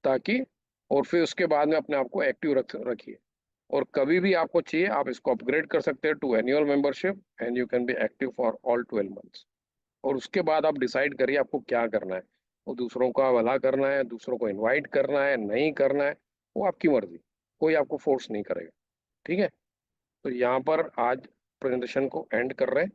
ताकि, और फिर उसके बाद में अपने आप को एक्टिव रखिए। और कभी भी आपको चाहिए आप इसको अपग्रेड कर सकते हैं to annual membership, and you can be active for all 12 months. और उसके बाद आप डिसाइड करिए आपको क्या करना है। वो दूसरों का भला करना है, दूसरों को इनवाइट करना है, नहीं करना है, वो आपकी मर्जी। कोई आपको फोर्स नहीं करेगा। ठीक है। तो यहाँ पर आज प्रेजेंटेशन को एंड कर रहे हैं।